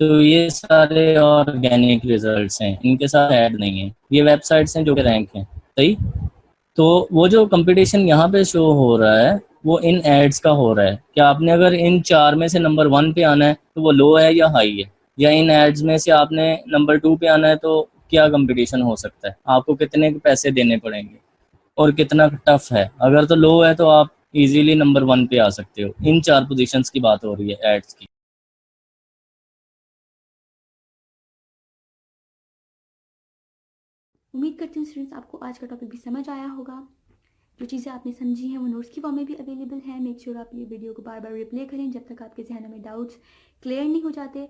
तो ये सारे ऑर्गेनिक रिजल्ट्स हैं, इनके साथ ऐड नहीं है। ये वेबसाइट्स हैं जो कि रैंक हैं, सही। तो वो जो कंपटीशन यहाँ पे शो हो रहा है वो इन एड्स का हो रहा है। क्या आपने अगर इन 4 में से नंबर 1 पे आना है तो वो लो है या हाई है, या इन एड्स में से आपने नंबर 2 पे आना है तो क्या कंपटीशन हो सकता है, आपको कितने पैसे देने पड़ेंगे और कितना टफ है। अगर तो लो है तो आप इजीली नंबर 1 पे आ सकते हो। इन 4 पोजीशंस की बात हो रही है एड्स की। उम्मीद करती हूँ स्टूडेंट्स आपको आज का टॉपिक भी समझ आया होगा। जो चीज़ें आपने समझी हैं वो नोट्स की फॉर्म में भी अवेलेबल है। मेक श्योर आप ये वीडियो को बार बार रिप्ले करें जब तक आपके जहनों में डाउट्स क्लियर नहीं हो जाते।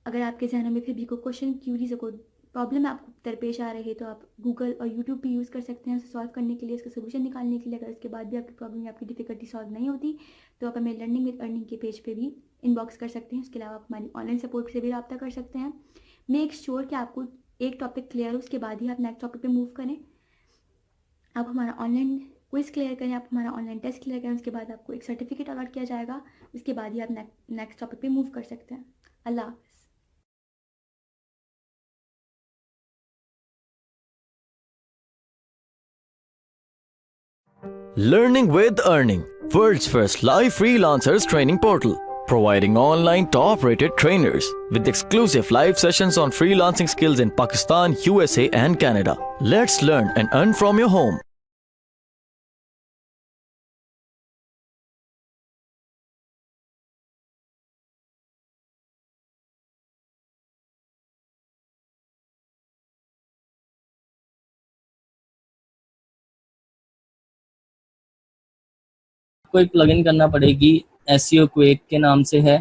अगर आपके जहनों में फिर भी कोई क्वेश्चन, क्यूरीज या कोई प्रॉब्लम आपको दरपेश आ रही है तो आप गूगल और यूट्यूब भी यूज़ कर सकते हैं उसे सॉल्व करने के लिए, उसका सोल्यूशन निकालने के लिए। अगर उसके बाद भी आपकी प्रॉब्लम या आपकी डिफिकल्टी सॉल्व नहीं होती तो आप हमें लर्निंग विद अर्निंग के पेज पे भी इनबॉक्स कर सकते हैं। उसके अलावा आप हमारी ऑनलाइन सपोर्ट से भी रब्ता कर सकते हैं। मेक श्योर कि आपको एक टॉपिक क्लियर हो, उसके बाद ही आप नेक्स्ट टॉपिक पे मूव करें। आप हमारा ऑनलाइन क्विज क्लियर करें, आप हमारा ऑनलाइन टेस्ट क्लियर करें, उसके बाद आपको एक सर्टिफिकेट अलॉट किया जाएगा। उसके बाद ही आप नेक्स्ट टॉपिक पे मूव कर सकते हैं। अल्लाह हाफ़िज़। Learning with Earning, world's first live freelancers training portal, providing online top-rated trainers with exclusive live sessions on freelancing skills in Pakistan, USA and Canada. Let's learn and earn from your home. कोई plugin करना पड़ेगी, SEO quake के नाम से है।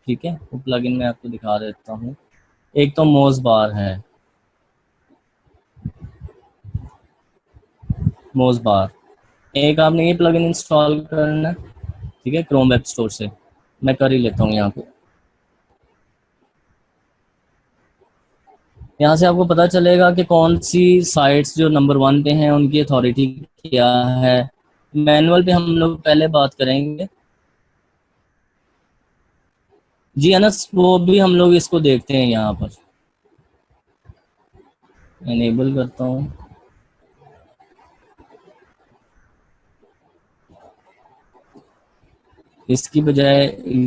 ठीक है, वो प्लगइन मैं आपको दिखा देता हूँ। एक तो मोज बार है, मोज बार। एक आपने ये प्लगइन इंस्टॉल करना है, ठीक है, क्रोम वेब स्टोर से। मैं कर ही लेता हूँ यहाँ पे। यहाँ से आपको पता चलेगा कि कौन सी साइट्स जो नंबर 1 पे हैं उनकी अथॉरिटी क्या है, मैनुअल पे हम लोग पहले बात करेंगे। जी अनस, वो भी हम लोग इसको देखते हैं यहाँ पर। एनेबल करता हूँ। इसकी बजाय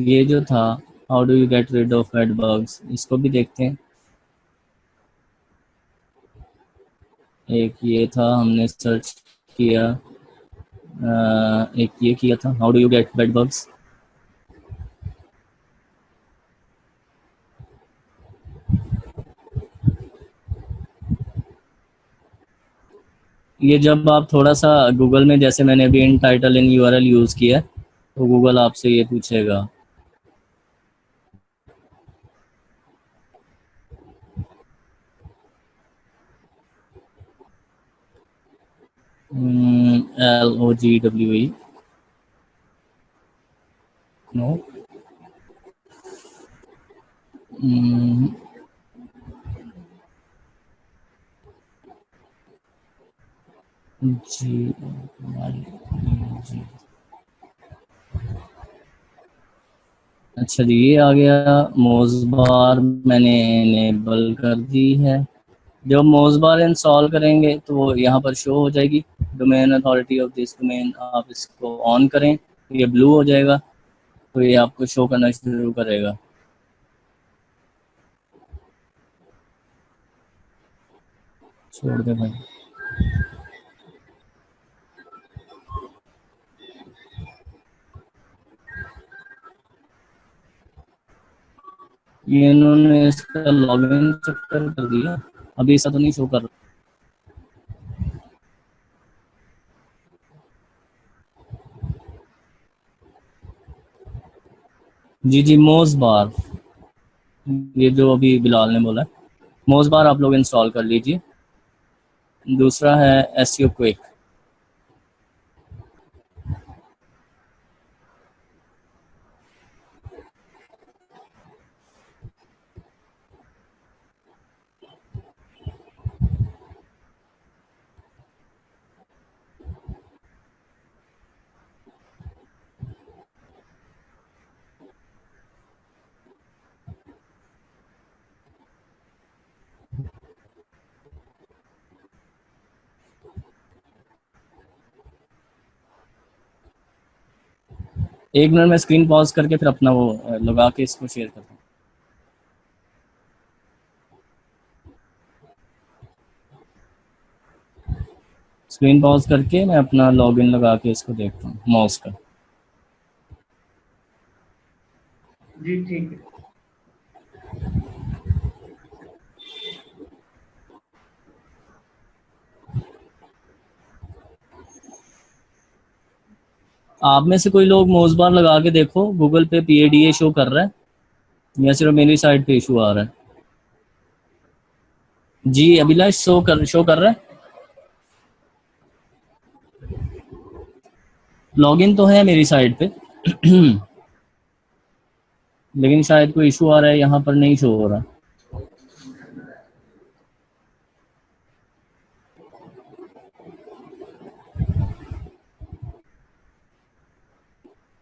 ये जो था, how do you get rid of bed bugs, इसको भी देखते हैं। एक ये था, हमने सर्च किया। एक ये किया था, how do you get bad bugs. ये जब आप थोड़ा सा गूगल में, जैसे मैंने अभी in title in URL use किया है, तो गूगल आपसे ये पूछेगा। LOGWE, no. जी जी। अच्छा जी, ये आ गया मोज़बार, मैंने इनेबल कर दी है। जब मोज़बार इंस्टॉल करेंगे तो वो यहाँ पर शो हो जाएगी, domain authority of this domain. आप इसको ऑन करें तो ये ब्लू हो जाएगा, तो ये आपको शो करना शुरू करेगा। छोड़ दे भाई। ये इन्होंने इसका लॉगिन चक्कर कर दिया, अभी ऐसा तो नहीं शो कर रहा। जी जी, मोज़बार, ये जो अभी बिलाल ने बोला, मोज़बार आप लोग इंस्टॉल कर लीजिए। दूसरा है एसईओ क्विक। एक मिनट में स्क्रीन पॉज करके फिर अपना वो लगा के इसको शेयर करता हूँ। स्क्रीन पॉज करके मैं अपना लॉगिन लगा के इसको देखता हूँ माउस का। जी ठीक है। आप में से कोई लोग मोज़बार लगा के देखो, गूगल पे PADA शो कर रहा है या सिर्फ मेरी साइड पे इशू आ रहा है। जी अभिलाष, शो कर रहा है। लॉगिन तो है मेरी साइड पे लेकिन शायद कोई इशू आ रहा है, यहाँ पर नहीं शो हो रहा।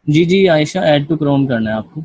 जी जी आयशा, ऐड टू क्रोम करना है आपको।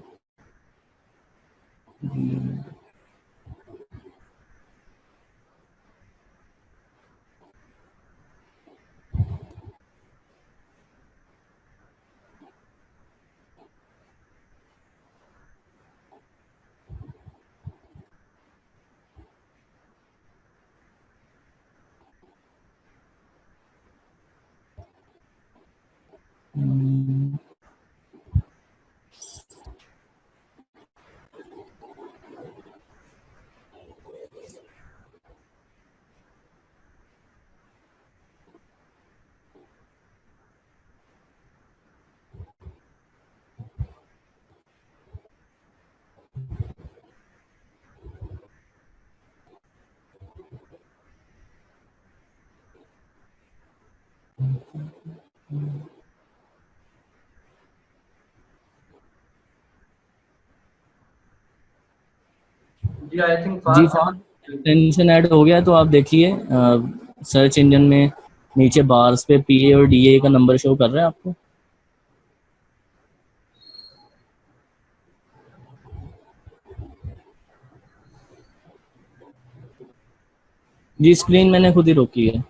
जी आई थिंक जी फास्ट। टेंशन ऐड हो गया तो आप देखिए सर्च इंजन में नीचे बार्स पे पीए और डीए का नंबर शो कर रहा है आपको? जी स्क्रीन मैंने खुद ही रोकी है।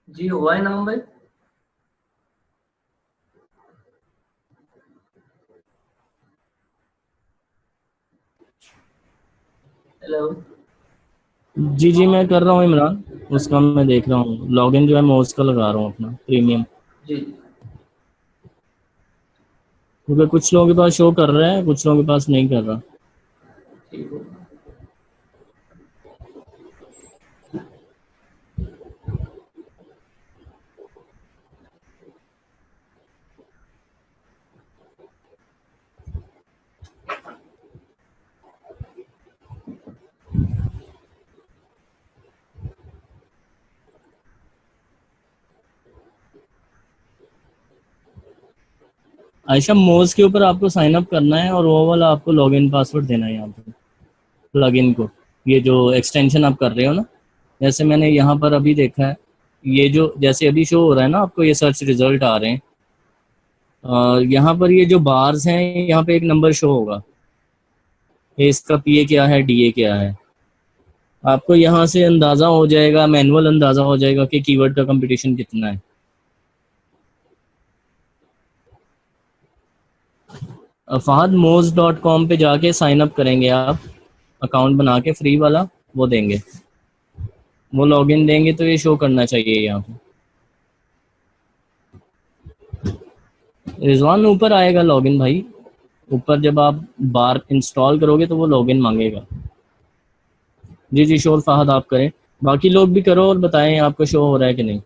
जी हुआ है नाम भाई? हेलो। जी जी मैं कर रहा हूँ इमरान, उसका मैं देख रहा हूँ। लॉगिन जो है मैं उसका लगा रहा हूँ अपना प्रीमियम, जी क्योंकि कुछ लोगों के पास शो कर रहा है, कुछ लोगों के पास नहीं कर रहा। ठीक है। आयशा मोज के ऊपर आपको साइन अप करना है और वो वाला आपको लॉगिन पासवर्ड देना है यहाँ पे प्लगइन को। ये जो एक्सटेंशन आप कर रहे हो ना, जैसे मैंने यहाँ पर अभी देखा है, ये जो जैसे अभी शो हो रहा है ना आपको, ये सर्च रिजल्ट आ रहे हैं, यहाँ पर ये जो बार्स हैं यहाँ पे एक नंबर शो होगा, ये इसका पीए क्या है डीए क्या है। आपको यहाँ से अंदाज़ा हो जाएगा, मैनुअल अंदाज़ा हो जाएगा कि कीवर्ड का कंपटीशन कितना है। fahadmoz.com पे जाके साइन अप करेंगे आप, अकाउंट बना के फ्री वाला, वो देंगे, वो लॉगिन देंगे तो ये शो करना चाहिए यहाँ पे। रिजवान ऊपर आएगा लॉगिन भाई, ऊपर जब आप बार इंस्टॉल करोगे तो वो लॉगिन मांगेगा। जी जी शोर फहद आप करें, बाकी लोग भी करो और बताएं आपको शो हो रहा है कि नहीं।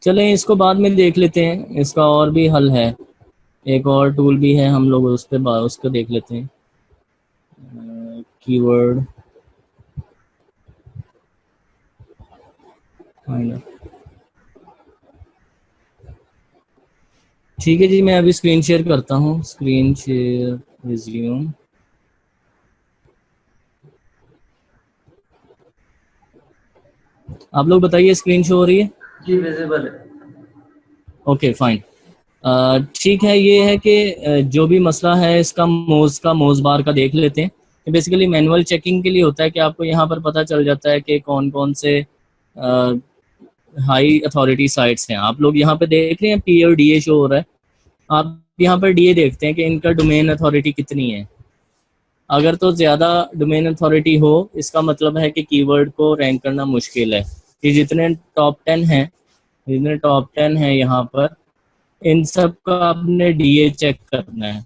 चलें इसको बाद में देख लेते हैं, इसका और भी हल है, एक और टूल भी है, हम लोग उस पर उसको देख लेते हैं। कीवर्ड फाइंडर, ठीक है जी, मैं अभी स्क्रीन शेयर करता हूँ, स्क्रीन शेयर रिज्यूम। आप लोग बताइए स्क्रीन शो हो रही है? जी विजिबल है। Okay fine. ठीक है, ये है कि जो भी मसला है इसका मोज बार का देख लेते हैं। बेसिकली मैनुअल चेकिंग के लिए होता है कि आपको यहाँ पर पता चल जाता है कि कौन कौन से हाई अथॉरिटी साइट्स हैं। आप लोग यहाँ पे देख रहे हैं पी और डीए शो हो रहा है, आप यहाँ पर डीए देखते हैं कि इनका डोमेन अथॉरिटी कितनी है। अगर तो ज़्यादा डोमेन अथॉरिटी हो, इसका मतलब है कि कीवर्ड को रैंक करना मुश्किल है। ये जितने टॉप 10 हैं, जितने टॉप 10 हैं यहाँ पर, इन सब का आपने डीए चेक करना है।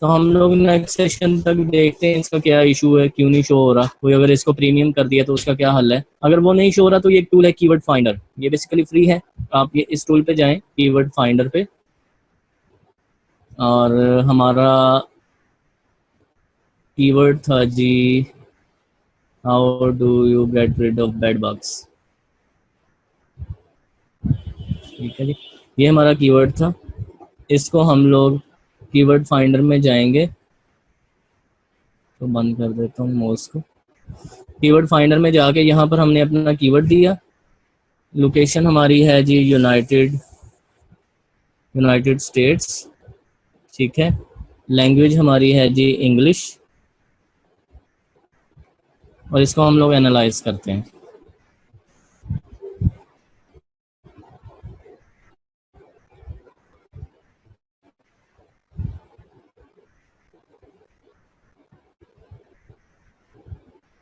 तो हम लोग नेक्स्ट सेशन तक देखते हैं इसका क्या इशू है, क्यों नहीं शो हो रहा। कोई अगर इसको प्रीमियम कर दिया तो उसका क्या हल है। अगर वो नहीं शो हो रहा तो ये एक टूल है कीवर्ड फाइंडर, ये बेसिकली फ्री है। आप ये इस टूल पे जाएं, कीवर्ड फाइंडर पे, और हमारा कीवर्ड था जी, how do you get rid of bad bugs. ठीक है जी, ये हमारा कीवर्ड था। इसको हम लोग कीवर्ड फाइंडर में जाएंगे, तो बंद कर देता हूँ माउस को। कीवर्ड फाइंडर में जाके यहाँ पर हमने अपना कीवर्ड दिया। लोकेशन हमारी है जी यूनाइटेड स्टेट्स, ठीक है। लैंग्वेज हमारी है जी इंग्लिश, और इसको हम लोग एनालाइज करते हैं।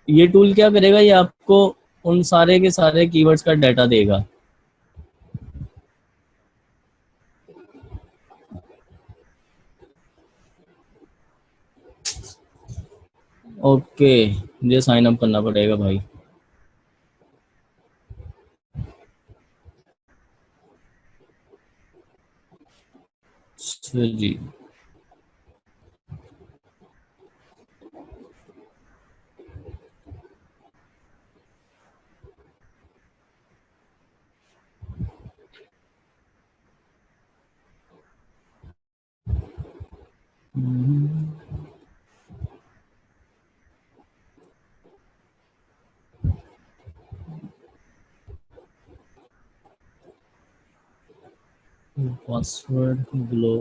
ये टूल क्या करेगा, ये आपको उन सारे के सारे कीवर्ड्स का डाटा देगा। ओके, मुझे साइन अप करना पड़ेगा भाई। अच्छा जी, पासवर्ड ग्लो,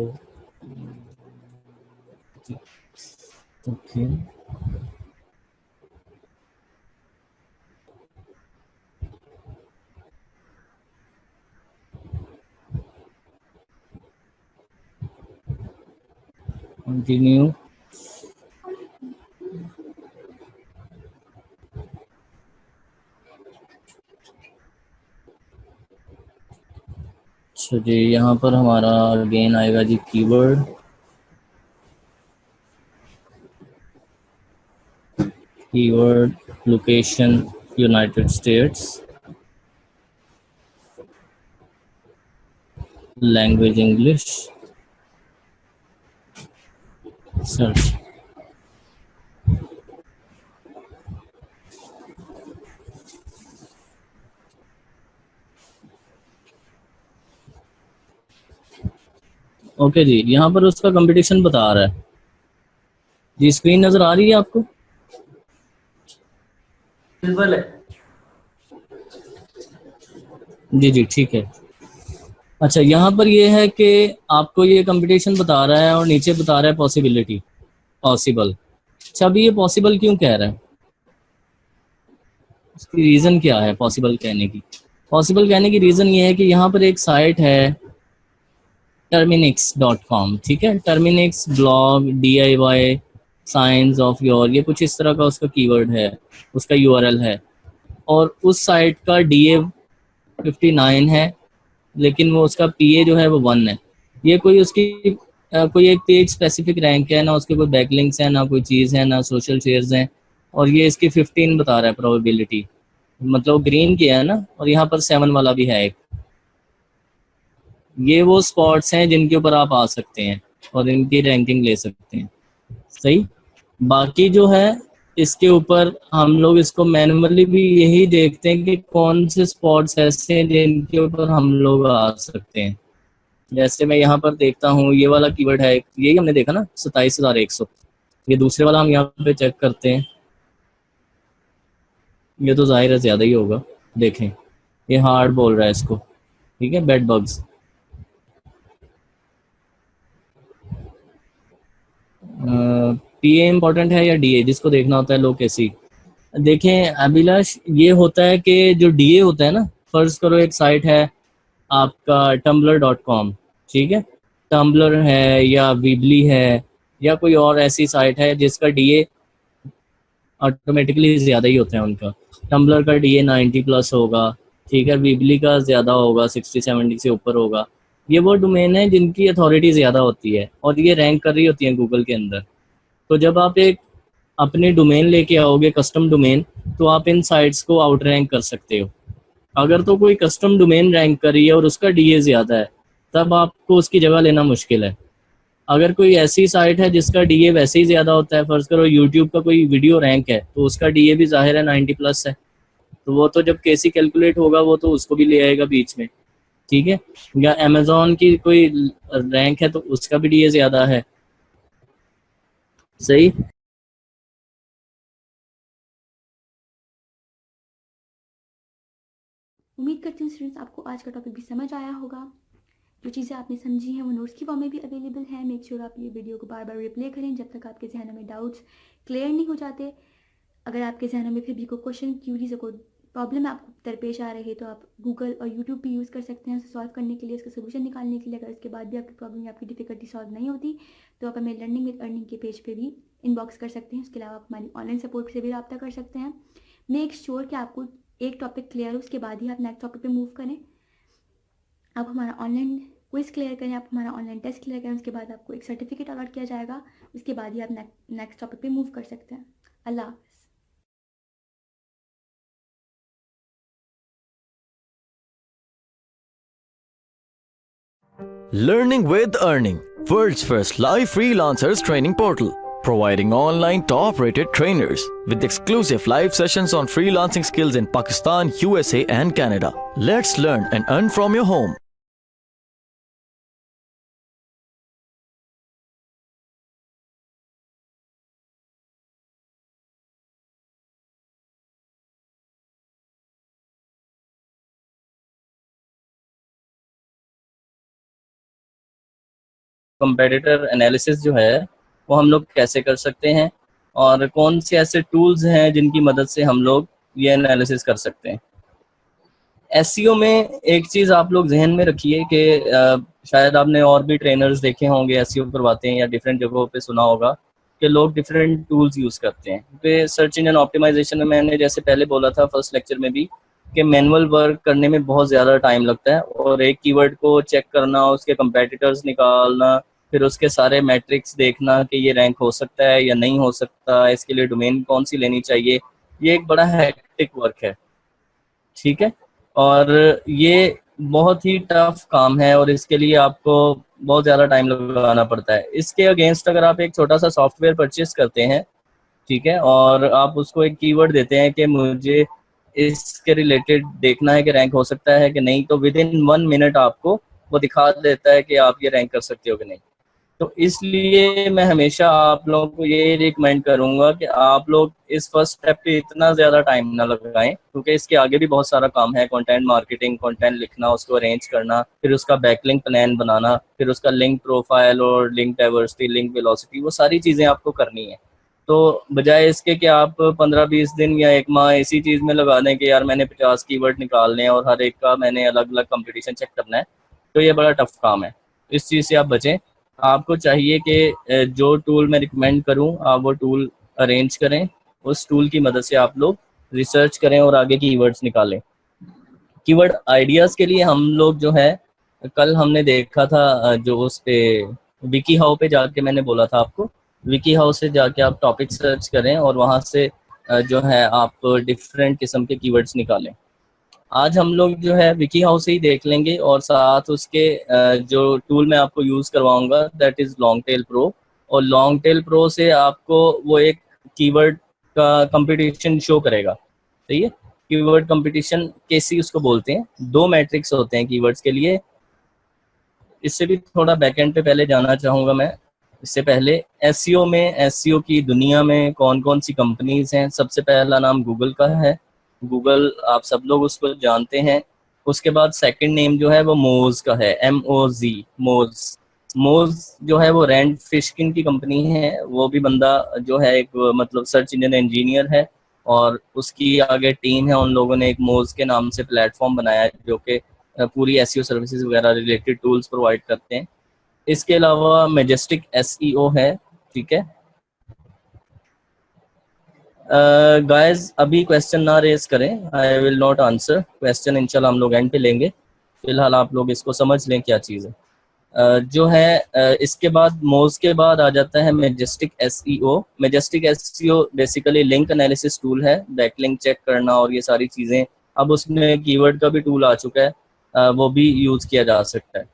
ओके। कंटिन्यू। अच्छा जी, यहाँ पर हमारा अगेन आएगा जी keyword, location United States, language English, search. Okay जी, यहाँ पर उसका कंपटीशन बता रहा है जी। स्क्रीन नजर आ रही है आपको? विजुअल है। जी जी, ठीक है। अच्छा, यहाँ पर ये है कि आपको ये कंपटीशन बता रहा है और नीचे बता रहा है पॉसिबिलिटी, पॉसिबल। अच्छा, अभी ये पॉसिबल क्यों कह रहा है, उसकी रीज़न क्या है पॉसिबल कहने की? पॉसिबल कहने की रीज़न ये है कि यहाँ पर एक साइट है terminix.com, ठीक है। terminix blog DIY science of your, ये कुछ इस तरह का उसका कीवर्ड है, उसका URL है। और उस साइट का DA 59 है, लेकिन वो उसका PA जो है वो 1 है। ये कोई उसकी कोई एक पेज स्पेसिफिक रैंक है ना, उसके कोई बैकलिंक्स है ना, कोई चीज़ है ना, सोशल शेयर्स हैं। और ये इसकी 15 बता रहा है प्रोबेबिलिटी, मतलब ग्रीन किया है ना, और यहाँ पर 7 वाला भी है एक। ये वो स्पॉट्स हैं जिनके ऊपर आप आ सकते हैं और इनकी रैंकिंग ले सकते हैं, सही। बाकी जो है इसके ऊपर हम लोग इसको मैनुअली भी यही देखते हैं कि कौन से स्पॉट्स ऐसे हैं जिनके ऊपर हम लोग आ सकते हैं। जैसे मैं यहाँ पर देखता हूँ, ये वाला कीवर्ड है, यही हमने देखा ना 27,100। ये दूसरे वाला हम यहाँ पे चेक करते हैं, ये तो जाहिर है ज़्यादा ही होगा। देखें, ये हार्ड बोल रहा है इसको, ठीक है, बेड बग्स। PA इम्पोर्टेंट है या DA, जिसको देखना होता है लो कैसी। देखें अभिलाष, ये होता है कि जो DA होता है ना, फर्ज करो एक साइट है आपका tumblr.com, ठीक है। टम्बलर है या वीबली है या कोई और ऐसी साइट है जिसका DA ऑटोमेटिकली ज़्यादा ही होता है उनका। टम्बलर का DA 90+ होगा, ठीक है। वीबली का ज़्यादा होगा, 60-70 से ऊपर होगा। ये वो डोमेन है जिनकी अथॉरिटी ज़्यादा होती है और ये रैंक कर रही होती है गूगल के अंदर। तो जब आप एक अपने डोमेन लेके आओगे, कस्टम डोमेन, तो आप इन साइट्स को आउट रैंक कर सकते हो। अगर तो कोई कस्टम डोमेन रैंक कर रही है और उसका DA ज़्यादा है, तब आपको उसकी जगह लेना मुश्किल है। अगर कोई ऐसी साइट है जिसका DA वैसे ही ज़्यादा होता है, फर्ज करो यूट्यूब का कोई वीडियो रैंक है, तो उसका DA भी जाहिर है 90+ है, तो वो तो जब कैसी कैलकुलेट होगा वो तो उसको भी ले आएगा बीच में। ठीक है, या अमेजोन की कोई रैंक है तो उसका भी डीए ज़्यादा है। सही। उम्मीद करती हूँ स्टूडेंट्स आपको आज का टॉपिक भी समझ आया होगा। जो चीज़ें आपने समझी हैं वो नोट्स की फॉर्म में भी अवेलेबल है। मेक श्योर आप ये वीडियो को बार बार रिप्ले करें जब तक आपके जहनों में डाउट्स क्लियर नहीं हो जाते। अगर आपके जहनों में फिर भी कोई क्वेश्चन, क्यूरीज, कोई प्रॉब्लम आपको दरपेश आ रही है तो आप गूगल और यूट्यूब भी यूज़ कर सकते हैं उसे सॉल्व करने के लिए, उसका सोल्यूशन निकालने के लिए। अगर इसके बाद भी आपकी प्रॉब्लम या आपकी डिफिकल्टी सॉल्व नहीं होती तो आप हमें लर्निंग विद अर्निंग के पेज पे भी इनबॉक्स कर सकते हैं। उसके अलावा आप हमारी ऑनलाइन सपोर्ट से भी रब्ता कर सकते हैं। मेक श्योर कि आपको एक टॉपिक क्लियर हो, उसके बाद ही आप नेक्स्ट टॉपिक पे मूव करें। आप हमारा ऑनलाइन क्विज क्लियर करें, आप हमारा ऑनलाइन टेस्ट क्लियर करें, उसके बाद आपको एक सर्टिफिकेट अलॉट किया जाएगा। उसके बाद ही आप नेक्स्ट टॉपिक पे मूव कर सकते हैं। अल्लाह हाफ़िज़। Learning with Earning, world's first live freelancers training portal, providing online top-rated trainers with exclusive live sessions on freelancing skills in Pakistan, USA and Canada. Let's learn and earn from your home. Competitor analysis जो है वो हम लोग कैसे कर सकते हैं, और कौन से ऐसे टूल्स हैं जिनकी मदद से हम लोग ये एनालिसिस कर सकते हैं। एसईओ में एक चीज़ आप लोग जहन में रखिए कि शायद आपने और भी ट्रेनर्स देखे होंगे एसईओ करवाते हैं या डिफरेंट जगहों पे सुना होगा कि लोग डिफरेंट टूल्स यूज़ करते हैं। पे सर्च इंजन ऑप्टिमाइजेशन में मैंने जैसे पहले बोला था फर्स्ट लेक्चर में भी कि मैनुअल वर्क करने में बहुत ज़्यादा टाइम लगता है, और एक कीवर्ड को चेक करना, उसके कंपेटिटर्स निकालना, फिर उसके सारे मैट्रिक्स देखना कि ये रैंक हो सकता है या नहीं हो सकता, इसके लिए डोमेन कौन सी लेनी चाहिए, ये एक बड़ा हैक्टिक वर्क है। ठीक है, और ये बहुत ही टफ काम है और इसके लिए आपको बहुत ज़्यादा टाइम लगाना पड़ता है। इसके अगेंस्ट अगर आप एक छोटा सा सॉफ्टवेयर परचेस करते हैं, ठीक है, और आप उसको एक कीवर्ड देते हैं कि मुझे इसके रिलेटेड देखना है कि रैंक हो सकता है कि नहीं, तो विद इन 1 मिनट आपको वो दिखा देता है कि आप ये रैंक कर सकते हो कि नहीं। तो इसलिए मैं हमेशा आप लोगों को ये रिकमेंड करूंगा कि आप लोग इस फर्स्ट स्टेप पे इतना ज़्यादा टाइम ना लगाएं, क्योंकि इसके आगे भी बहुत सारा काम है। कंटेंट मार्केटिंग, कंटेंट लिखना, उसको अरेंज करना, फिर उसका बैकलिंक प्लान बनाना, फिर उसका लिंक प्रोफाइल और लिंक डाइवर्सिटी, लिंक वेलोसिटी, वो सारी चीज़ें आपको करनी है। तो बजाय इसके कि आप 15-20 दिन या 1 माह इसी चीज़ में लगा दें कि यार मैंने 50 कीवर्ड निकालने हैं और हर एक का मैंने अलग अलग कंपटीशन चेक करना है, तो ये बड़ा टफ काम है। इस चीज़ से आप बचें। आपको चाहिए कि जो टूल मैं रिकमेंड करूं आप वो टूल अरेंज करें, उस टूल की मदद से आप लोग रिसर्च करें और आगे कीवर्ड्स निकालें। कीवर्ड आइडियाज़ के लिए हम लोग जो है, कल हमने देखा था जो उस पे विकी हाउ पे जाके मैंने बोला था आपको, विकी हाउ से जाके आप टॉपिक सर्च करें और वहाँ से जो है आप डिफरेंट किस्म के कीवर्ड्स निकालें। आज हम लोग जो है विकी हाउस से ही देख लेंगे, और साथ उसके जो टूल मैं आपको यूज़ करवाऊंगा that is long tail pro. और लॉन्ग टेल प्रो से आपको वो एक कीवर्ड का कंपटीशन शो करेगा। सही है, कीवर्ड कंपटीशन केसी उसको बोलते हैं। 2 मैट्रिक्स होते हैं कीवर्ड्स के लिए। इससे भी थोड़ा बैकएंड पे पहले जाना चाहूँगा मैं। इससे पहले एसईओ में, एसईओ की दुनिया में कौन कौन सी कंपनीज हैं। सबसे पहला नाम गूगल का है, गूगल आप सब लोग उसको जानते हैं। उसके बाद सेकंड नेम जो है वो मोज का है, MOZ, मोज। मोज जो है वो रैंड फिशकिन की कंपनी है। वो भी बंदा जो है एक मतलब सर्च इंजन इंजीनियर है, और उसकी आगे टीम है। उन लोगों ने एक मोज के नाम से प्लेटफॉर्म बनाया है जो कि पूरी एसईओ सर्विसेज वगैरह रिलेटेड टूल्स प्रोवाइड करते हैं। इसके अलावा मेजेस्टिक एसईओ है। ठीक है गाइस, अभी क्वेश्चन ना रेज करें, I will not answer question, इंशाल्लाह हम लोग एंड पे लेंगे। फिलहाल आप लोग इसको समझ लें क्या चीज़ है। जो है इसके बाद मोज के बाद आ जाता है Majestic SEO. Majestic SEO basically link analysis tool है, बैकलिंक चेक करना और ये सारी चीज़ें। अब उसमें कीवर्ड का भी टूल आ चुका है, वो भी यूज़ किया जा सकता है।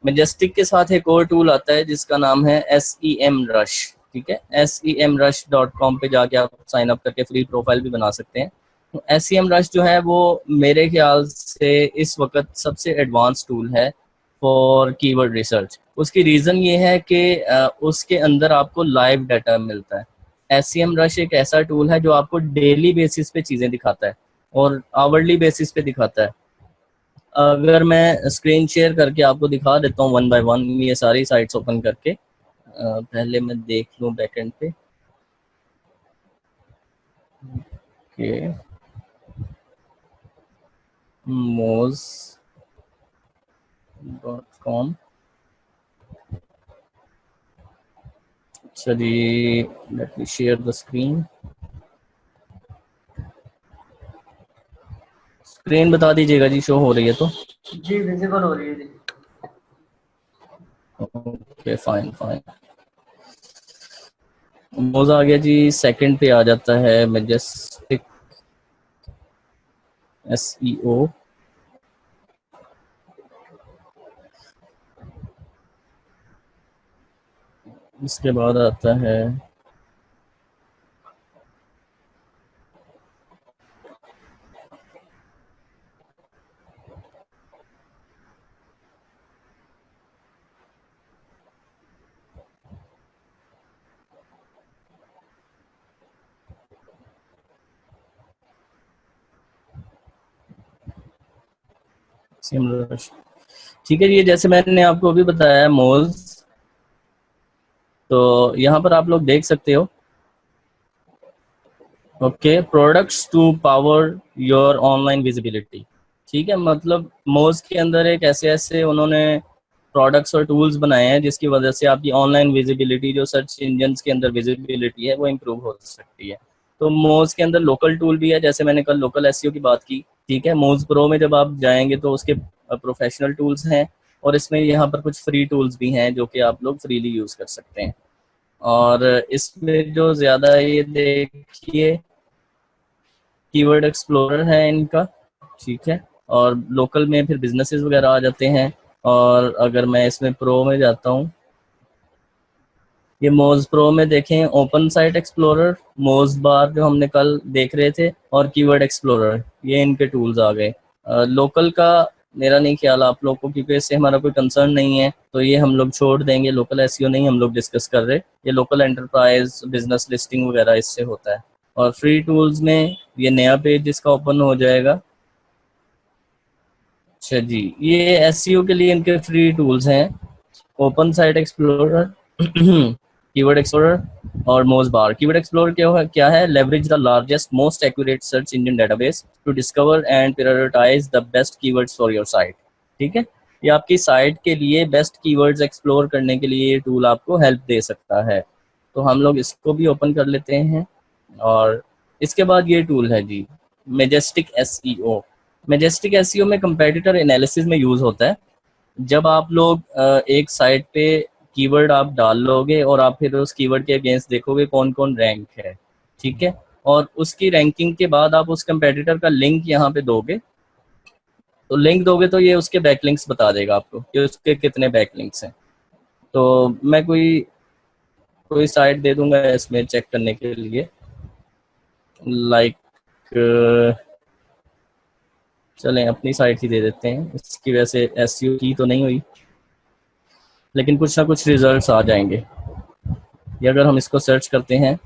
मेजेस्टिक के साथ एक और टूल आता है जिसका नाम है SEMrush। ठीक है, SEMrush.com पे जाके आप साइन अप करके फ्री प्रोफाइल भी बना सकते हैं। SEM रश जो है वो मेरे ख्याल से इस वक्त सबसे एडवांस टूल है फॉर कीवर्ड रिसर्च। उसकी रीज़न ये है कि उसके अंदर आपको लाइव डाटा मिलता है। SEM रश एक ऐसा टूल है जो आपको डेली बेसिस पे चीज़ें दिखाता है और आवरली बेसिस पे दिखाता है। अगर मैं स्क्रीन शेयर करके आपको दिखा देता हूँ वन बाय वन ये सारी साइट्स ओपन करके, पहले मैं देख लूँ बैकएंड पे। Okay, moz.com। अच्छा जी, let me share the screen. Screen बता दीजिएगा जी, शो हो रही है तो। जी विजिबल हो रही है जी। ओके फाइन फाइन, मोज आ गया जी। सेकंड पे आ जाता है मैजेस्टिक SEO। इसके बाद आता है SEMrush। ठीक है जी, जैसे मैंने आपको अभी बताया मोज, तो यहाँ पर आप लोग देख सकते हो। Okay, products to power your online visibility. ठीक है, मतलब मोज के अंदर एक ऐसे ऐसे उन्होंने प्रोडक्ट्स और टूल्स बनाए हैं जिसकी वजह से आपकी ऑनलाइन विजिबिलिटी, जो सर्च इंजन के अंदर विजिबिलिटी है, वो इम्प्रूव हो सकती है। तो मोज के अंदर लोकल टूल भी है, जैसे मैंने कल लोकल एसईओ की बात की। ठीक है, मोज प्रो में जब आप जाएंगे तो उसके प्रोफेशनल टूल्स हैं और इसमें यहाँ पर कुछ फ्री टूल्स भी हैं जो कि आप लोग फ्रीली यूज़ कर सकते हैं। और इसमें जो ज़्यादा ये देखिए कीवर्ड एक्सप्लोरर है इनका। ठीक है, और लोकल में फिर बिजनेसेस वगैरह आ जाते हैं। और अगर मैं इसमें प्रो में जाता हूँ, ये मोज प्रो में देखें ओपन साइट एक्सप्लोरर, मोज बार जो हमने कल देख रहे थे, और कीवर्ड एक्सप्लोरर, ये इनके टूल्स आ गए। लोकल का मेरा नहीं ख्याल आप लोग को, क्योंकि इससे हमारा कोई कंसर्न नहीं है, तो ये हम लोग छोड़ देंगे। लोकल एसईओ नहीं हम लोग डिस्कस कर रहे, ये लोकल एंटरप्राइज बिजनेस लिस्टिंग वगैरह इससे होता है। और फ्री टूल्स में ये नया पेज इसका ओपन हो जाएगा। अच्छा जी, ये एसईओ के लिए इनके फ्री टूल्स हैं, open site explorer, keyword explorer और मोज बार। कीवर्ड एक्सप्लोरर क्या है? Leverage the largest most accurate search engine database to discover and prioritize the best keywords for your site. ठीक है, ये आपकी साइट के लिए बेस्ट कीवर्ड्स एक्सप्लोर करने के लिए ये टूल आपको हेल्प दे सकता है। तो हम लोग इसको भी ओपन कर लेते हैं। और इसके बाद ये टूल है जी, मैजेस्टिक एसईओ। मैजेस्टिक एसईओ में कंपेटिटर एनालिसिस में यूज़ होता है। जब आप लोग एक साइट पे कीवर्ड आप डाल लोगे और आप फिर उस कीवर्ड के अगेंस्ट देखोगे कौन कौन रैंक है। ठीक है, और उसकी रैंकिंग के बाद आप उस कंपेटिटर का लिंक यहाँ पे दोगे, तो लिंक दोगे तो ये उसके बैकलिंक्स बता देगा आपको कि उसके कितने बैकलिंक्स हैं। तो मैं कोई कोई साइट दे दूंगा इसमें चेक करने के लिए, लाइक चलें अपनी साइट ही दे देते हैं। इसकी वजह से एसईओ की तो नहीं हुई, लेकिन कुछ ना कुछ रिजल्ट्स आ जाएंगे। ये अगर हम इसको सर्च करते हैं,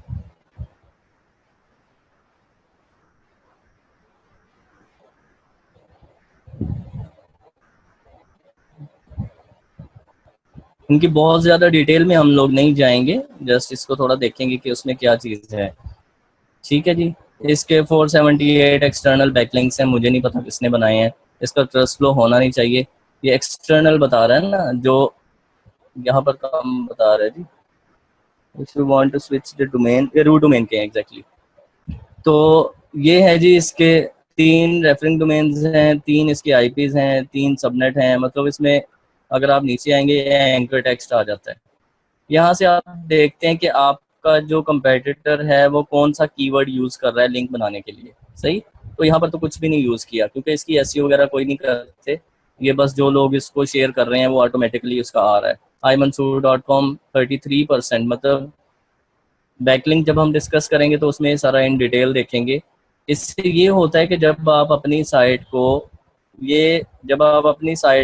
इनकी बहुत ज़्यादा डिटेल में हम लोग नहीं जाएंगे, जस्ट इसको थोड़ा देखेंगे कि उसमें क्या चीज़ है। ठीक है जी, इसके 478 एक्सटर्नल बैकलिंक्स हैं, मुझे नहीं पता किसने बनाए हैं, इसका ट्रस्ट फ्लो होना नहीं चाहिए। ये एक्सटर्नल बता रहा है ना, जो यहाँ पर कम बता रहा है जी। If you want to switch the domain, ये रूट डोमेन के हैं एग्जैक्टली। तो ये है जी, इसके 3 रेफरिंग डोमेन्स हैं, 3 इसके आईपीज हैं, 3 सबनेट हैं। मतलब इसमें अगर आप नीचे आएंगे एंकर टेक्स्ट आ जाता है। यहाँ से आप देखते हैं कि आपका जो कंपेटिटर है वो कौन सा कीवर्ड यूज कर रहा है लिंक बनाने के लिए। सही, तो यहाँ पर तो कुछ भी नहीं यूज किया क्योंकि इसकी एसईओ वगैरह कोई नहीं करते। ये बस जो लोग इसको शेयर कर रहे हैं वो ऑटोमेटिकली उसका आ रहा है। imansoor.com 33%, मतलब बैकलिंक जब हम डिस्कस करेंगे तो उसमें सारा इन डिटेल देखेंगे इससे ये होता है कि जब आप अपनी साइट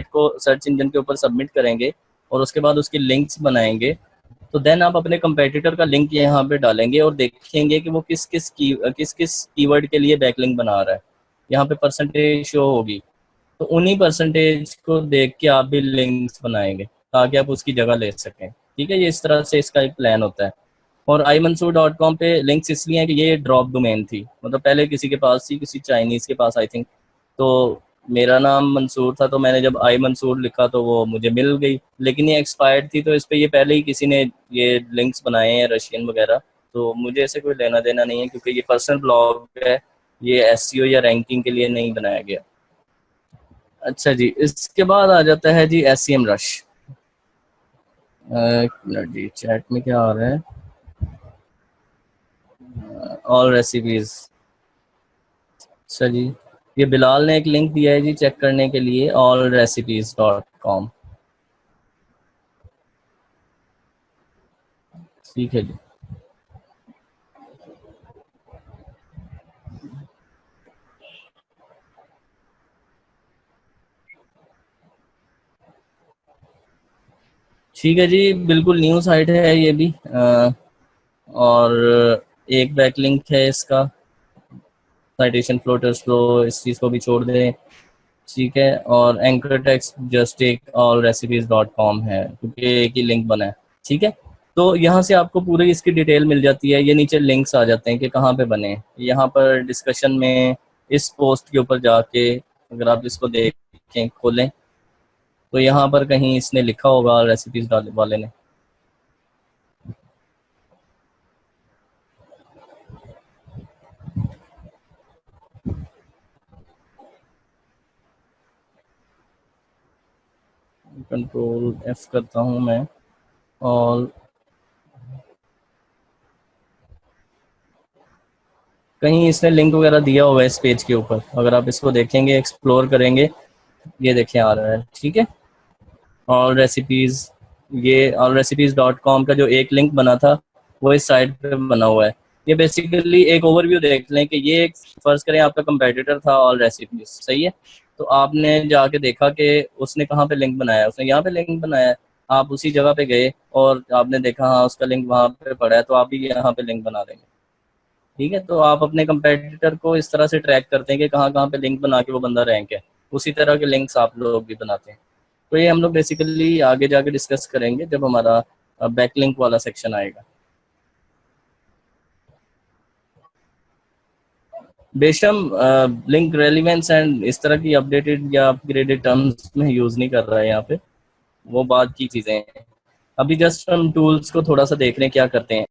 को सर्च इंजन के ऊपर सबमिट करेंगे और उसके बाद उसकी लिंक्स बनाएंगे, तो देन आप अपने कंपेटिटर का लिंक यहाँ पे डालेंगे और देखेंगे कि वो किस किस कीवर्ड के लिए बैकलिंक बना रहा है। यहाँ पे परसेंटेज शो होगी, तो उन्हीं परसेंटेज को देख के आप भी लिंक्स बनाएंगे ताकि आप उसकी जगह ले सकें। ठीक है, ये इस तरह से इसका एक प्लान होता है। और imansoor.com पे लिंक्स इसलिए हैं कि ये ड्रॉप डोमेन थी, मतलब पहले किसी के पास थी, किसी चाइनीज़ के पास आई थिंक। तो मेरा नाम मंसूर था, तो मैंने जब आई मंसूर लिखा तो वो मुझे मिल गई, लेकिन ये एक्सपायर्ड थी, तो इस पर ये पहले ही किसी ने ये लिंक्स बनाए हैं रशियन वगैरह, तो मुझे ऐसे कोई लेना देना नहीं है क्योंकि ये पर्सनल ब्लॉग है, ये एसईओ या रैंकिंग के लिए नहीं बनाया गया। अच्छा जी, इसके बाद आ जाता है जी एसईएम रश। एक मिनट जी, चैट में क्या आ रहा है? All recipes. अच्छा जी, ये बिलाल ने एक लिंक दिया है जी चेक करने के लिए, allrecipes.com। ठीक है जी। ठीक है जी, बिल्कुल न्यू साइट है ये भी। और एक बैकलिंक है इसका, साइटेशन फ्लोटर्स फ्लो, इस चीज़ को भी छोड़ दें। ठीक है, और एंकर टेक्स्ट जस्ट एक allrecipes.com है क्योंकि एक ही लिंक बना है। ठीक है, तो यहाँ से आपको पूरी इसकी डिटेल मिल जाती है। ये नीचे लिंक्स आ जाते हैं कि कहाँ पे बने। यहाँ पर डिस्कशन में इस पोस्ट के ऊपर जाके अगर आप इसको देखें, खोलें, तो यहाँ पर कहीं इसने लिखा होगा रेसिपीज वाले ने। कंट्रोल F करता हूँ मैं, और कहीं इसने लिंक वगैरह दिया हुआ है इस पेज के ऊपर। अगर आप इसको देखेंगे, एक्सप्लोर करेंगे, ये देखें आ रहा है। ठीक है, ऑल रेसिपीज़, ये allrecipes.com का जो एक लिंक बना था वो इस साइट पे बना हुआ है। ये बेसिकली एक ओवरव्यू देख लें कि ये एक, फर्ज करें आपका कंपेटिटर था ऑल रेसिपीज, सही है, तो आपने जाके देखा कि उसने कहाँ पे लिंक बनाया है, उसने यहाँ पे लिंक बनाया है, आप उसी जगह पे गए और आपने देखा हाँ उसका लिंक वहाँ पे पड़ा है, तो आप भी यहाँ पे लिंक बना देंगे। ठीक है, तो आप अपने कंपेटिटर को इस तरह से ट्रैक करते हैं कि कहाँ कहाँ पे लिंक बना के वो बंदा रैंक है, उसी तरह के लिंक्स आप लोग भी बनाते हैं। तो ये हम लोग बेसिकली आगे जाके डिस्कस करेंगे जब हमारा बैकलिंक वाला सेक्शन आएगा। बेशम लिंक रेलिवेंस एंड इस तरह की अपडेटेड या अपग्रेडेड टर्म्स में यूज़ नहीं कर रहा है यहाँ पे, वो बात की चीज़ें हैं। अभी जस्ट हम टूल्स को थोड़ा सा देख रहे हैं क्या करते हैं।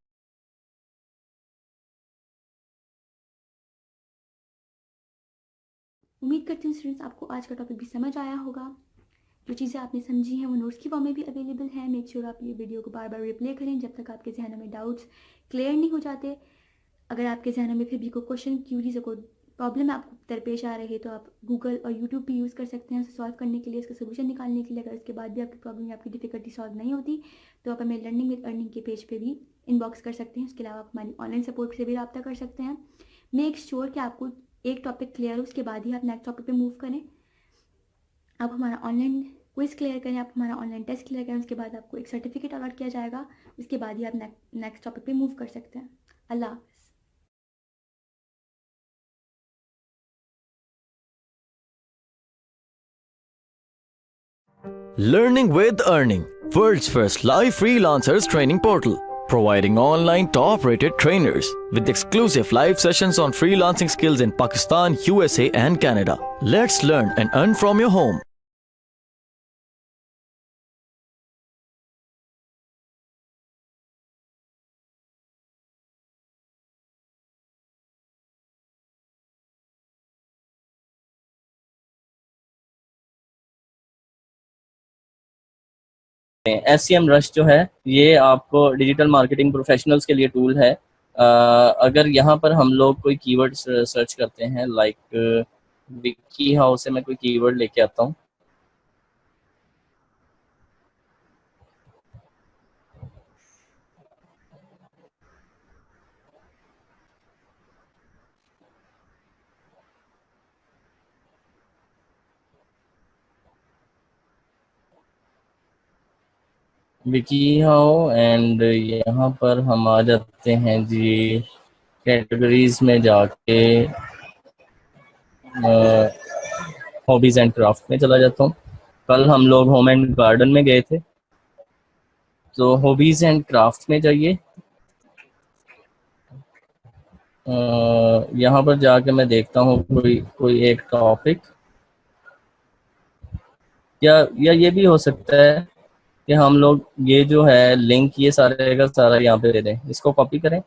उम्मीद करती हूँ स्टूडेंट्स आपको आज का टॉपिक भी समझ आया होगा। जो चीज़ें आपने समझी हैं वो नोट्स की फॉर्म में भी अवेलेबल है। मेक श्योर आप ये वीडियो को बार बार रिप्ले करें जब तक आपके जहनों में डाउट्स क्लियर नहीं हो जाते। अगर आपके जहनों में फिर भी कोई क्वेश्चन, क्यूरीज या कोई प्रॉब्लम आपको दरपेश आ रही है तो आप गूगल और यूट्यूब भी यूज़ कर सकते हैं उसे सॉल्व करने के लिए, उसका सोल्यूशन निकालने के लिए। अगर उसके बाद भी आपकी प्रॉब्लम या आपकी डिफिकल्टी सॉल्व नहीं होती तो आप हमें लर्निंग विद अर्निंग के पेज पे भी इनबॉक्स कर सकते हैं। उसके अलावा आप हमारी ऑनलाइन सपोर्ट से भी रब्ता कर सकते हैं। मेक श्योर कि आपको एक टॉपिक क्लियर हो, उसके बाद ही आप नेक्स्ट टॉपिक पे मूव करें। आप हमारा ऑनलाइन क्विज क्लियर करें, आप हमारा ऑनलाइन टेस्ट क्लियर करें, उसके बाद आपको एक सर्टिफिकेट अलॉट किया जाएगा। उसके बाद ही आप नेक्स्ट टॉपिक पे मूव कर सकते हैं। अल्लाह हाफ़िज़। Learning with Earning, world's first live freelancers training portal, providing online top rated trainers with exclusive live sessions on freelancing skills in Pakistan, USA, and Canada. Let's learn and earn from your home. SCM rush जो है ये आपको digital marketing professionals के लिए tool है। अगर यहाँ पर हम लोग कोई कीवर्ड सर्च करते हैं, लाइक विकी हाउस से मैं कोई कीवर्ड लेके आता हूँ। विकी हाउ एंड यहाँ पर हम आ जाते हैं जी कैटेगरीज में जाके हॉबीज एंड क्राफ्ट में चला जाता हूँ। कल हम लोग होम एंड गार्डन में गए थे, तो हॉबीज एंड क्राफ्ट में जाइए। यहाँ पर जाके मैं देखता हूँ कोई कोई एक टॉपिक, या ये भी हो सकता है कि हम लोग ये जो है लिंक ये सारे का सारा यहाँ पे दे दें, इसको कॉपी करें,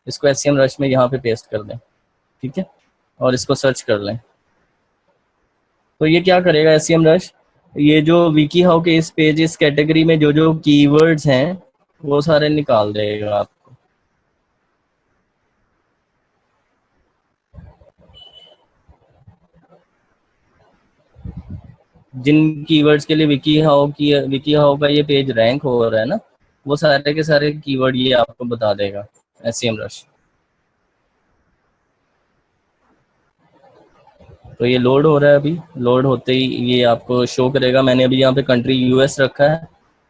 इसको SCM रश में यहाँ पे पेस्ट कर दें, ठीक है, और इसको सर्च कर लें। तो ये क्या करेगा SCM रश, ये जो विकी हाउ के इस पेज इस कैटेगरी में जो जो कीवर्ड्स हैं वो सारे निकाल देगा आपको। जिन कीवर्ड्स के लिए विकी हाउ का ये पेज रैंक हो रहा है ना, वो सारे के सारे कीवर्ड ये आपको बता देगा SCM रश। तो ये लोड हो रहा है, अभी लोड होते ही ये आपको शो करेगा। मैंने अभी यहाँ पे कंट्री US रखा है,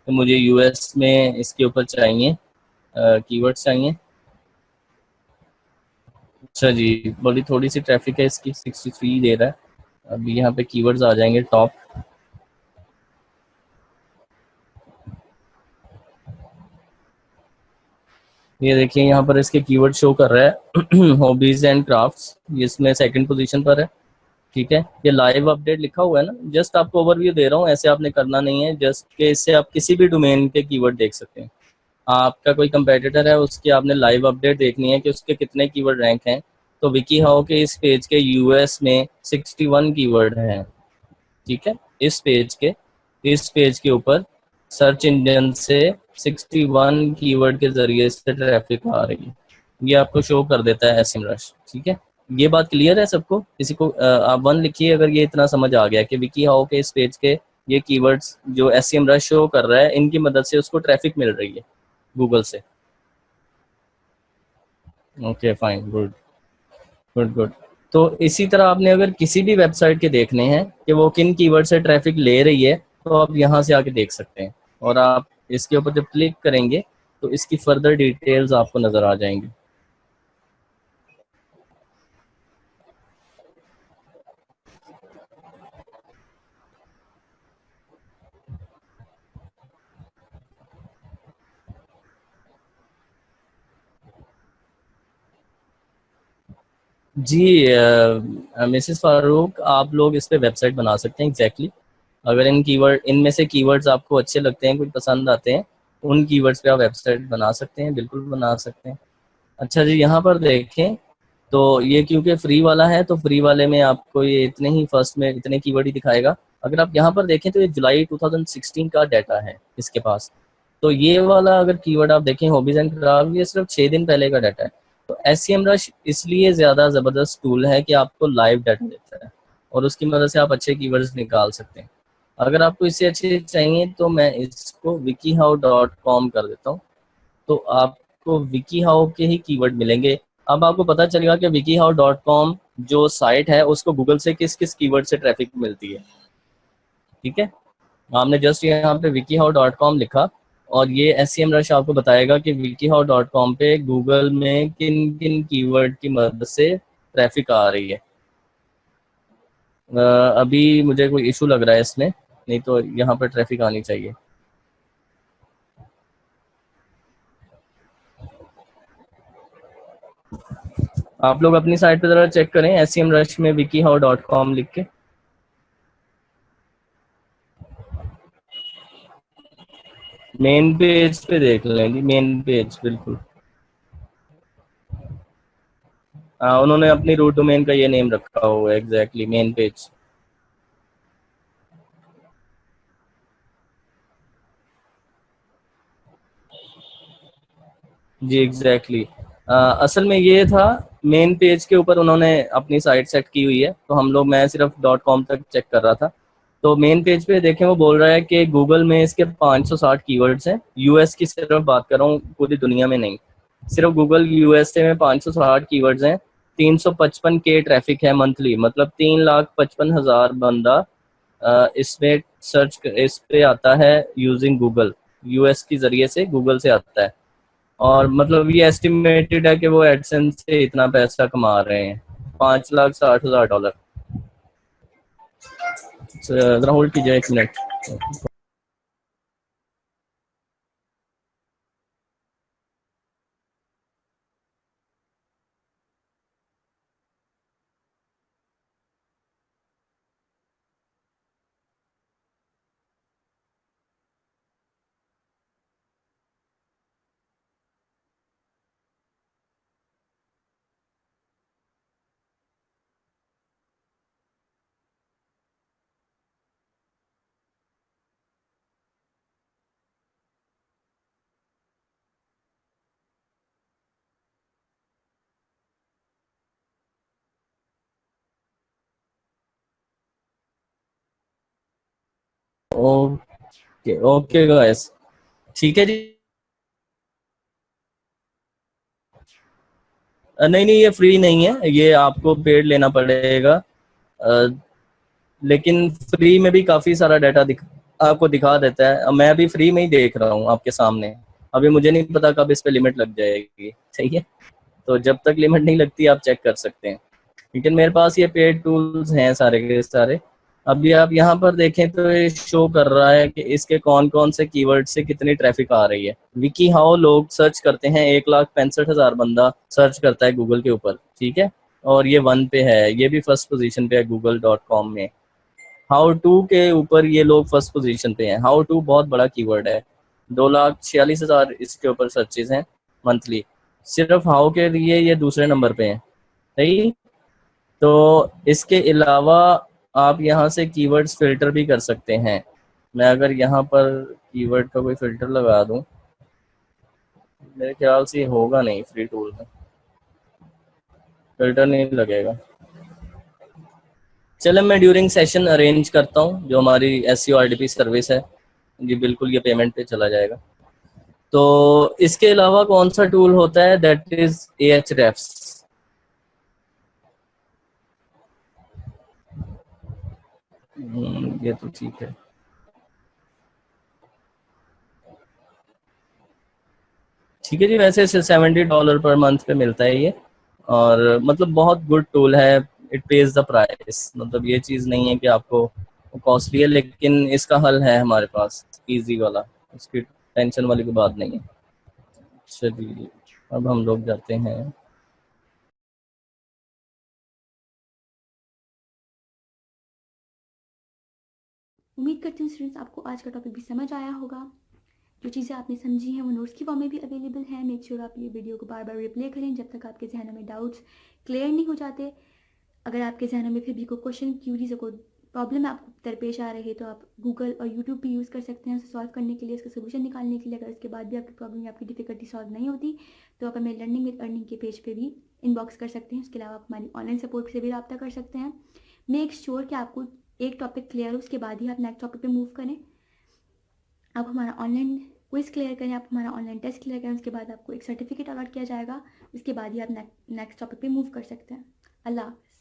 तो मुझे US में इसके ऊपर चाहिए कीवर्ड्स चाहिए। अच्छा जी, बड़ी थोड़ी सी ट्रैफिक है इसकी, 63 दे रहा है। अभी यहाँ पे कीवर्ड्स आ जाएंगे टॉप। ये देखिए यहाँ पर इसके कीवर्ड शो कर रहा है हॉबीज एंड क्राफ्ट्स, इसमें सेकंड पोजीशन पर है, ठीक है। ये लाइव अपडेट लिखा हुआ है ना, जस्ट आपको ओवरव्यू दे रहा हूँ, ऐसे आपने करना नहीं है, जस्ट के इससे आप किसी भी डोमेन के कीवर्ड देख सकते हैं। आपका कोई कंपेटिटर है, उसकी आपने लाइव अपडेट देखनी है कि उसके कितने कीवर्ड रैंक हैं। तो विकी हाउ के इस पेज के US में 61 कीवर्ड हैं, ठीक है। इस पेज के ऊपर सर्च इंजन से 61 कीवर्ड के जरिए से ट्रैफिक आ रही है, ये आपको शो कर देता है SCM रश, ठीक है। ये बात क्लियर है सबको? किसी को आप 1 लिखिए अगर ये इतना समझ आ गया कि विकी हाउ के इस पेज के ये कीवर्ड्स जो SCM रश शो कर रहा है, इनकी मदद से उसको ट्रैफिक मिल रही है गूगल से। Okay fine, good good good. तो इसी तरह आपने अगर किसी भी वेबसाइट के देखने हैं कि वो किन कीवर्ड से ट्रैफिक ले रही है, तो आप यहाँ से आके देख सकते हैं, और आप इसके ऊपर जब क्लिक करेंगे तो इसकी फर्दर डिटेल्स आपको नजर आ जाएंगी। जी मिसेस फारूक, आप लोग इस पे वेबसाइट बना सकते हैं एग्जैक्टली अगर इनमें से कीवर्ड्स आपको अच्छे लगते हैं, कुछ पसंद आते हैं, उन कीवर्ड्स पे आप वेबसाइट बना सकते हैं, बिल्कुल बना सकते हैं। अच्छा जी, यहाँ पर देखें तो ये क्योंकि फ्री वाला है, तो फ्री वाले में आपको ये इतने ही फर्स्ट में इतने कीवर्ड ही दिखाएगा। अगर आप यहाँ पर देखें तो ये जुलाई 2016 का डाटा है इसके पास। तो ये वाला अगर कीवर्ड आप देखें हॉबीज एंड क्राफ्ट, ये सिर्फ 6 दिन पहले का डाटा है। तो SCM रश इसलिए ज़्यादा ज़बरदस्त टूल है कि आपको लाइव डाटा देता है और उसकी मदद से आप अच्छे कीवर्ड्स निकाल सकते हैं। अगर आपको इससे अच्छे चाहिए तो मैं इसको wikihow.com कर देता हूँ, तो आपको विकी हाउ के ही कीवर्ड मिलेंगे। अब आपको पता चलेगा कि wikihow.com जो साइट है उसको गूगल से किस किस कीवर्ड से ट्रैफिक मिलती है, ठीक है। आपने जस्ट यहाँ पे wikihow.com लिखा और ये SCM रश आपको बताएगा कि wikihow.com पे गूगल में किन किन कीवर्ड की मदद से ट्रैफिक आ रही है। अभी मुझे कोई इशू लग रहा है इसमें, नहीं तो यहाँ पर ट्रैफिक आनी चाहिए। आप लोग अपनी साइट पे जरा चेक करें SCM रश में wikihow.com लिख के। मेन पेज पे देख लेंगे, मेन पेज बिल्कुल। उन्होंने अपनी रूट डोमेन का ये नेम रखा हुआ है एग्जैक्टली, मेन पेज। जी एग्जैक्टली असल में ये था, मेन पेज के ऊपर उन्होंने अपनी साइट सेट की हुई है, तो मैं सिर्फ .com तक चेक कर रहा था। तो मेन पेज पे देखें वो बोल रहा है कि गूगल में इसके 560 कीवर्ड्स हैं। US की सिर्फ बात कर रहा हूँ, पूरी दुनिया में नहीं, सिर्फ गूगल USA में 560 कीवर्ड्स हैं। 355 के ट्रैफिक है मंथली, मतलब 3,55,000 बंदा इसमें सर्च इस पे आता है यूजिंग गूगल। यूएस के जरिए से गूगल से आता है। और मतलब ये एस्टिमेटेड है कि वो एडसेंस से इतना पैसा कमा रहे हैं, $5,60,000। जरा होल्ड कीजिए 1 मिनट। ओके ओके गाइस, ठीक है जी। नहीं नहीं, ये फ्री नहीं है, ये आपको पेड लेना पड़ेगा। अ, लेकिन फ्री में भी काफ़ी सारा डाटा आपको दिखा देता है। मैं अभी फ्री में ही देख रहा हूँ आपके सामने। अभी मुझे नहीं पता कब इस पे लिमिट लग जाएगी, सही है। तो जब तक लिमिट नहीं लगती आप चेक कर सकते हैं, लेकिन मेरे पास ये पेड टूल्स हैं सारे के सारे। अभी आप यहाँ पर देखें तो ये शो कर रहा है कि इसके कौन कौन से कीवर्ड से कितनी ट्रैफिक आ रही है। विकी हाउ लोग सर्च करते हैं, 1,65,000 बंदा सर्च करता है गूगल के ऊपर, ठीक है। और ये 1 पे है, ये भी फर्स्ट पोजीशन पे है google.com में। हाउ टू के ऊपर ये लोग फर्स्ट पोजीशन पे हैं। हाउ टू बहुत बड़ा कीवर्ड है, 2,46,000 इसके ऊपर सर्चेज हैं मंथली। सिर्फ हाउ के लिए ये दूसरे नंबर पे हैं, सही। तो इसके अलावा आप यहाँ से कीवर्ड्स फिल्टर भी कर सकते हैं। मैं अगर यहाँ पर कीवर्ड का कोई फिल्टर लगा दूं, मेरे ख्याल से होगा नहीं, फ्री टूल में फिल्टर नहीं लगेगा। चलो मैं ड्यूरिंग सेशन अरेंज करता हूँ, जो हमारी SEO RDP सर्विस है जी, बिल्कुल ये पेमेंट पे चला जाएगा। तो इसके अलावा कौन सा टूल होता है, दैट इज Ahrefs। ये तो ठीक है। ठीक है जी, वैसे $70 पर मंथ पे मिलता है ये, और मतलब बहुत गुड टूल है। इट पेज द प्राइस, मतलब ये चीज़ नहीं है कि आपको कॉस्टली है, लेकिन इसका हल है हमारे पास इजी वाला, उसकी टेंशन वाली कोई बात नहीं है। चलिए अब हम लोग जाते हैं। उम्मीद करती हूँ स्टूडेंट्स आपको आज का टॉपिक भी समझ आया होगा। जो चीज़ें आपने समझी हैं वो नोट्स की फॉर्म में भी अवेलेबल है। मेक श्योर आप ये वीडियो को बार बार रिप्ले करें जब तक आपके जहनों में डाउट्स क्लियर नहीं हो जाते। अगर आपके जहनों में फिर भी कोई क्वेश्चन, क्यूरीज या कोई प्रॉब्लम आपको दरपेश आ रही है तो आप गूगल और यूट्यूब भी यूज़ कर सकते हैं उसे सॉल्व करने के लिए, उसका सोल्यूशन निकालने के लिए। अगर उसके बाद भी आपकी प्रॉब्लम या आपकी डिफिकल्टी सॉल्व नहीं होती तो आप हमें लर्निंग विद अर्निंग के पेज पे भी इनबॉक्स कर सकते हैं। उसके अलावा आप हमारी ऑनलाइन सपोर्ट से भी रब्ता कर सकते हैं। मेक श्योर कि आपको एक टॉपिक क्लियर हो, उसके बाद ही आप नेक्स्ट टॉपिक पे मूव करें। आप हमारा ऑनलाइन क्विज क्लियर करें, आप हमारा ऑनलाइन टेस्ट क्लियर करें, उसके बाद आपको एक सर्टिफिकेट अलॉट किया जाएगा। उसके बाद ही आप नेक्स्ट टॉपिक पे मूव कर सकते हैं। अल्लाह हाफ़िज़।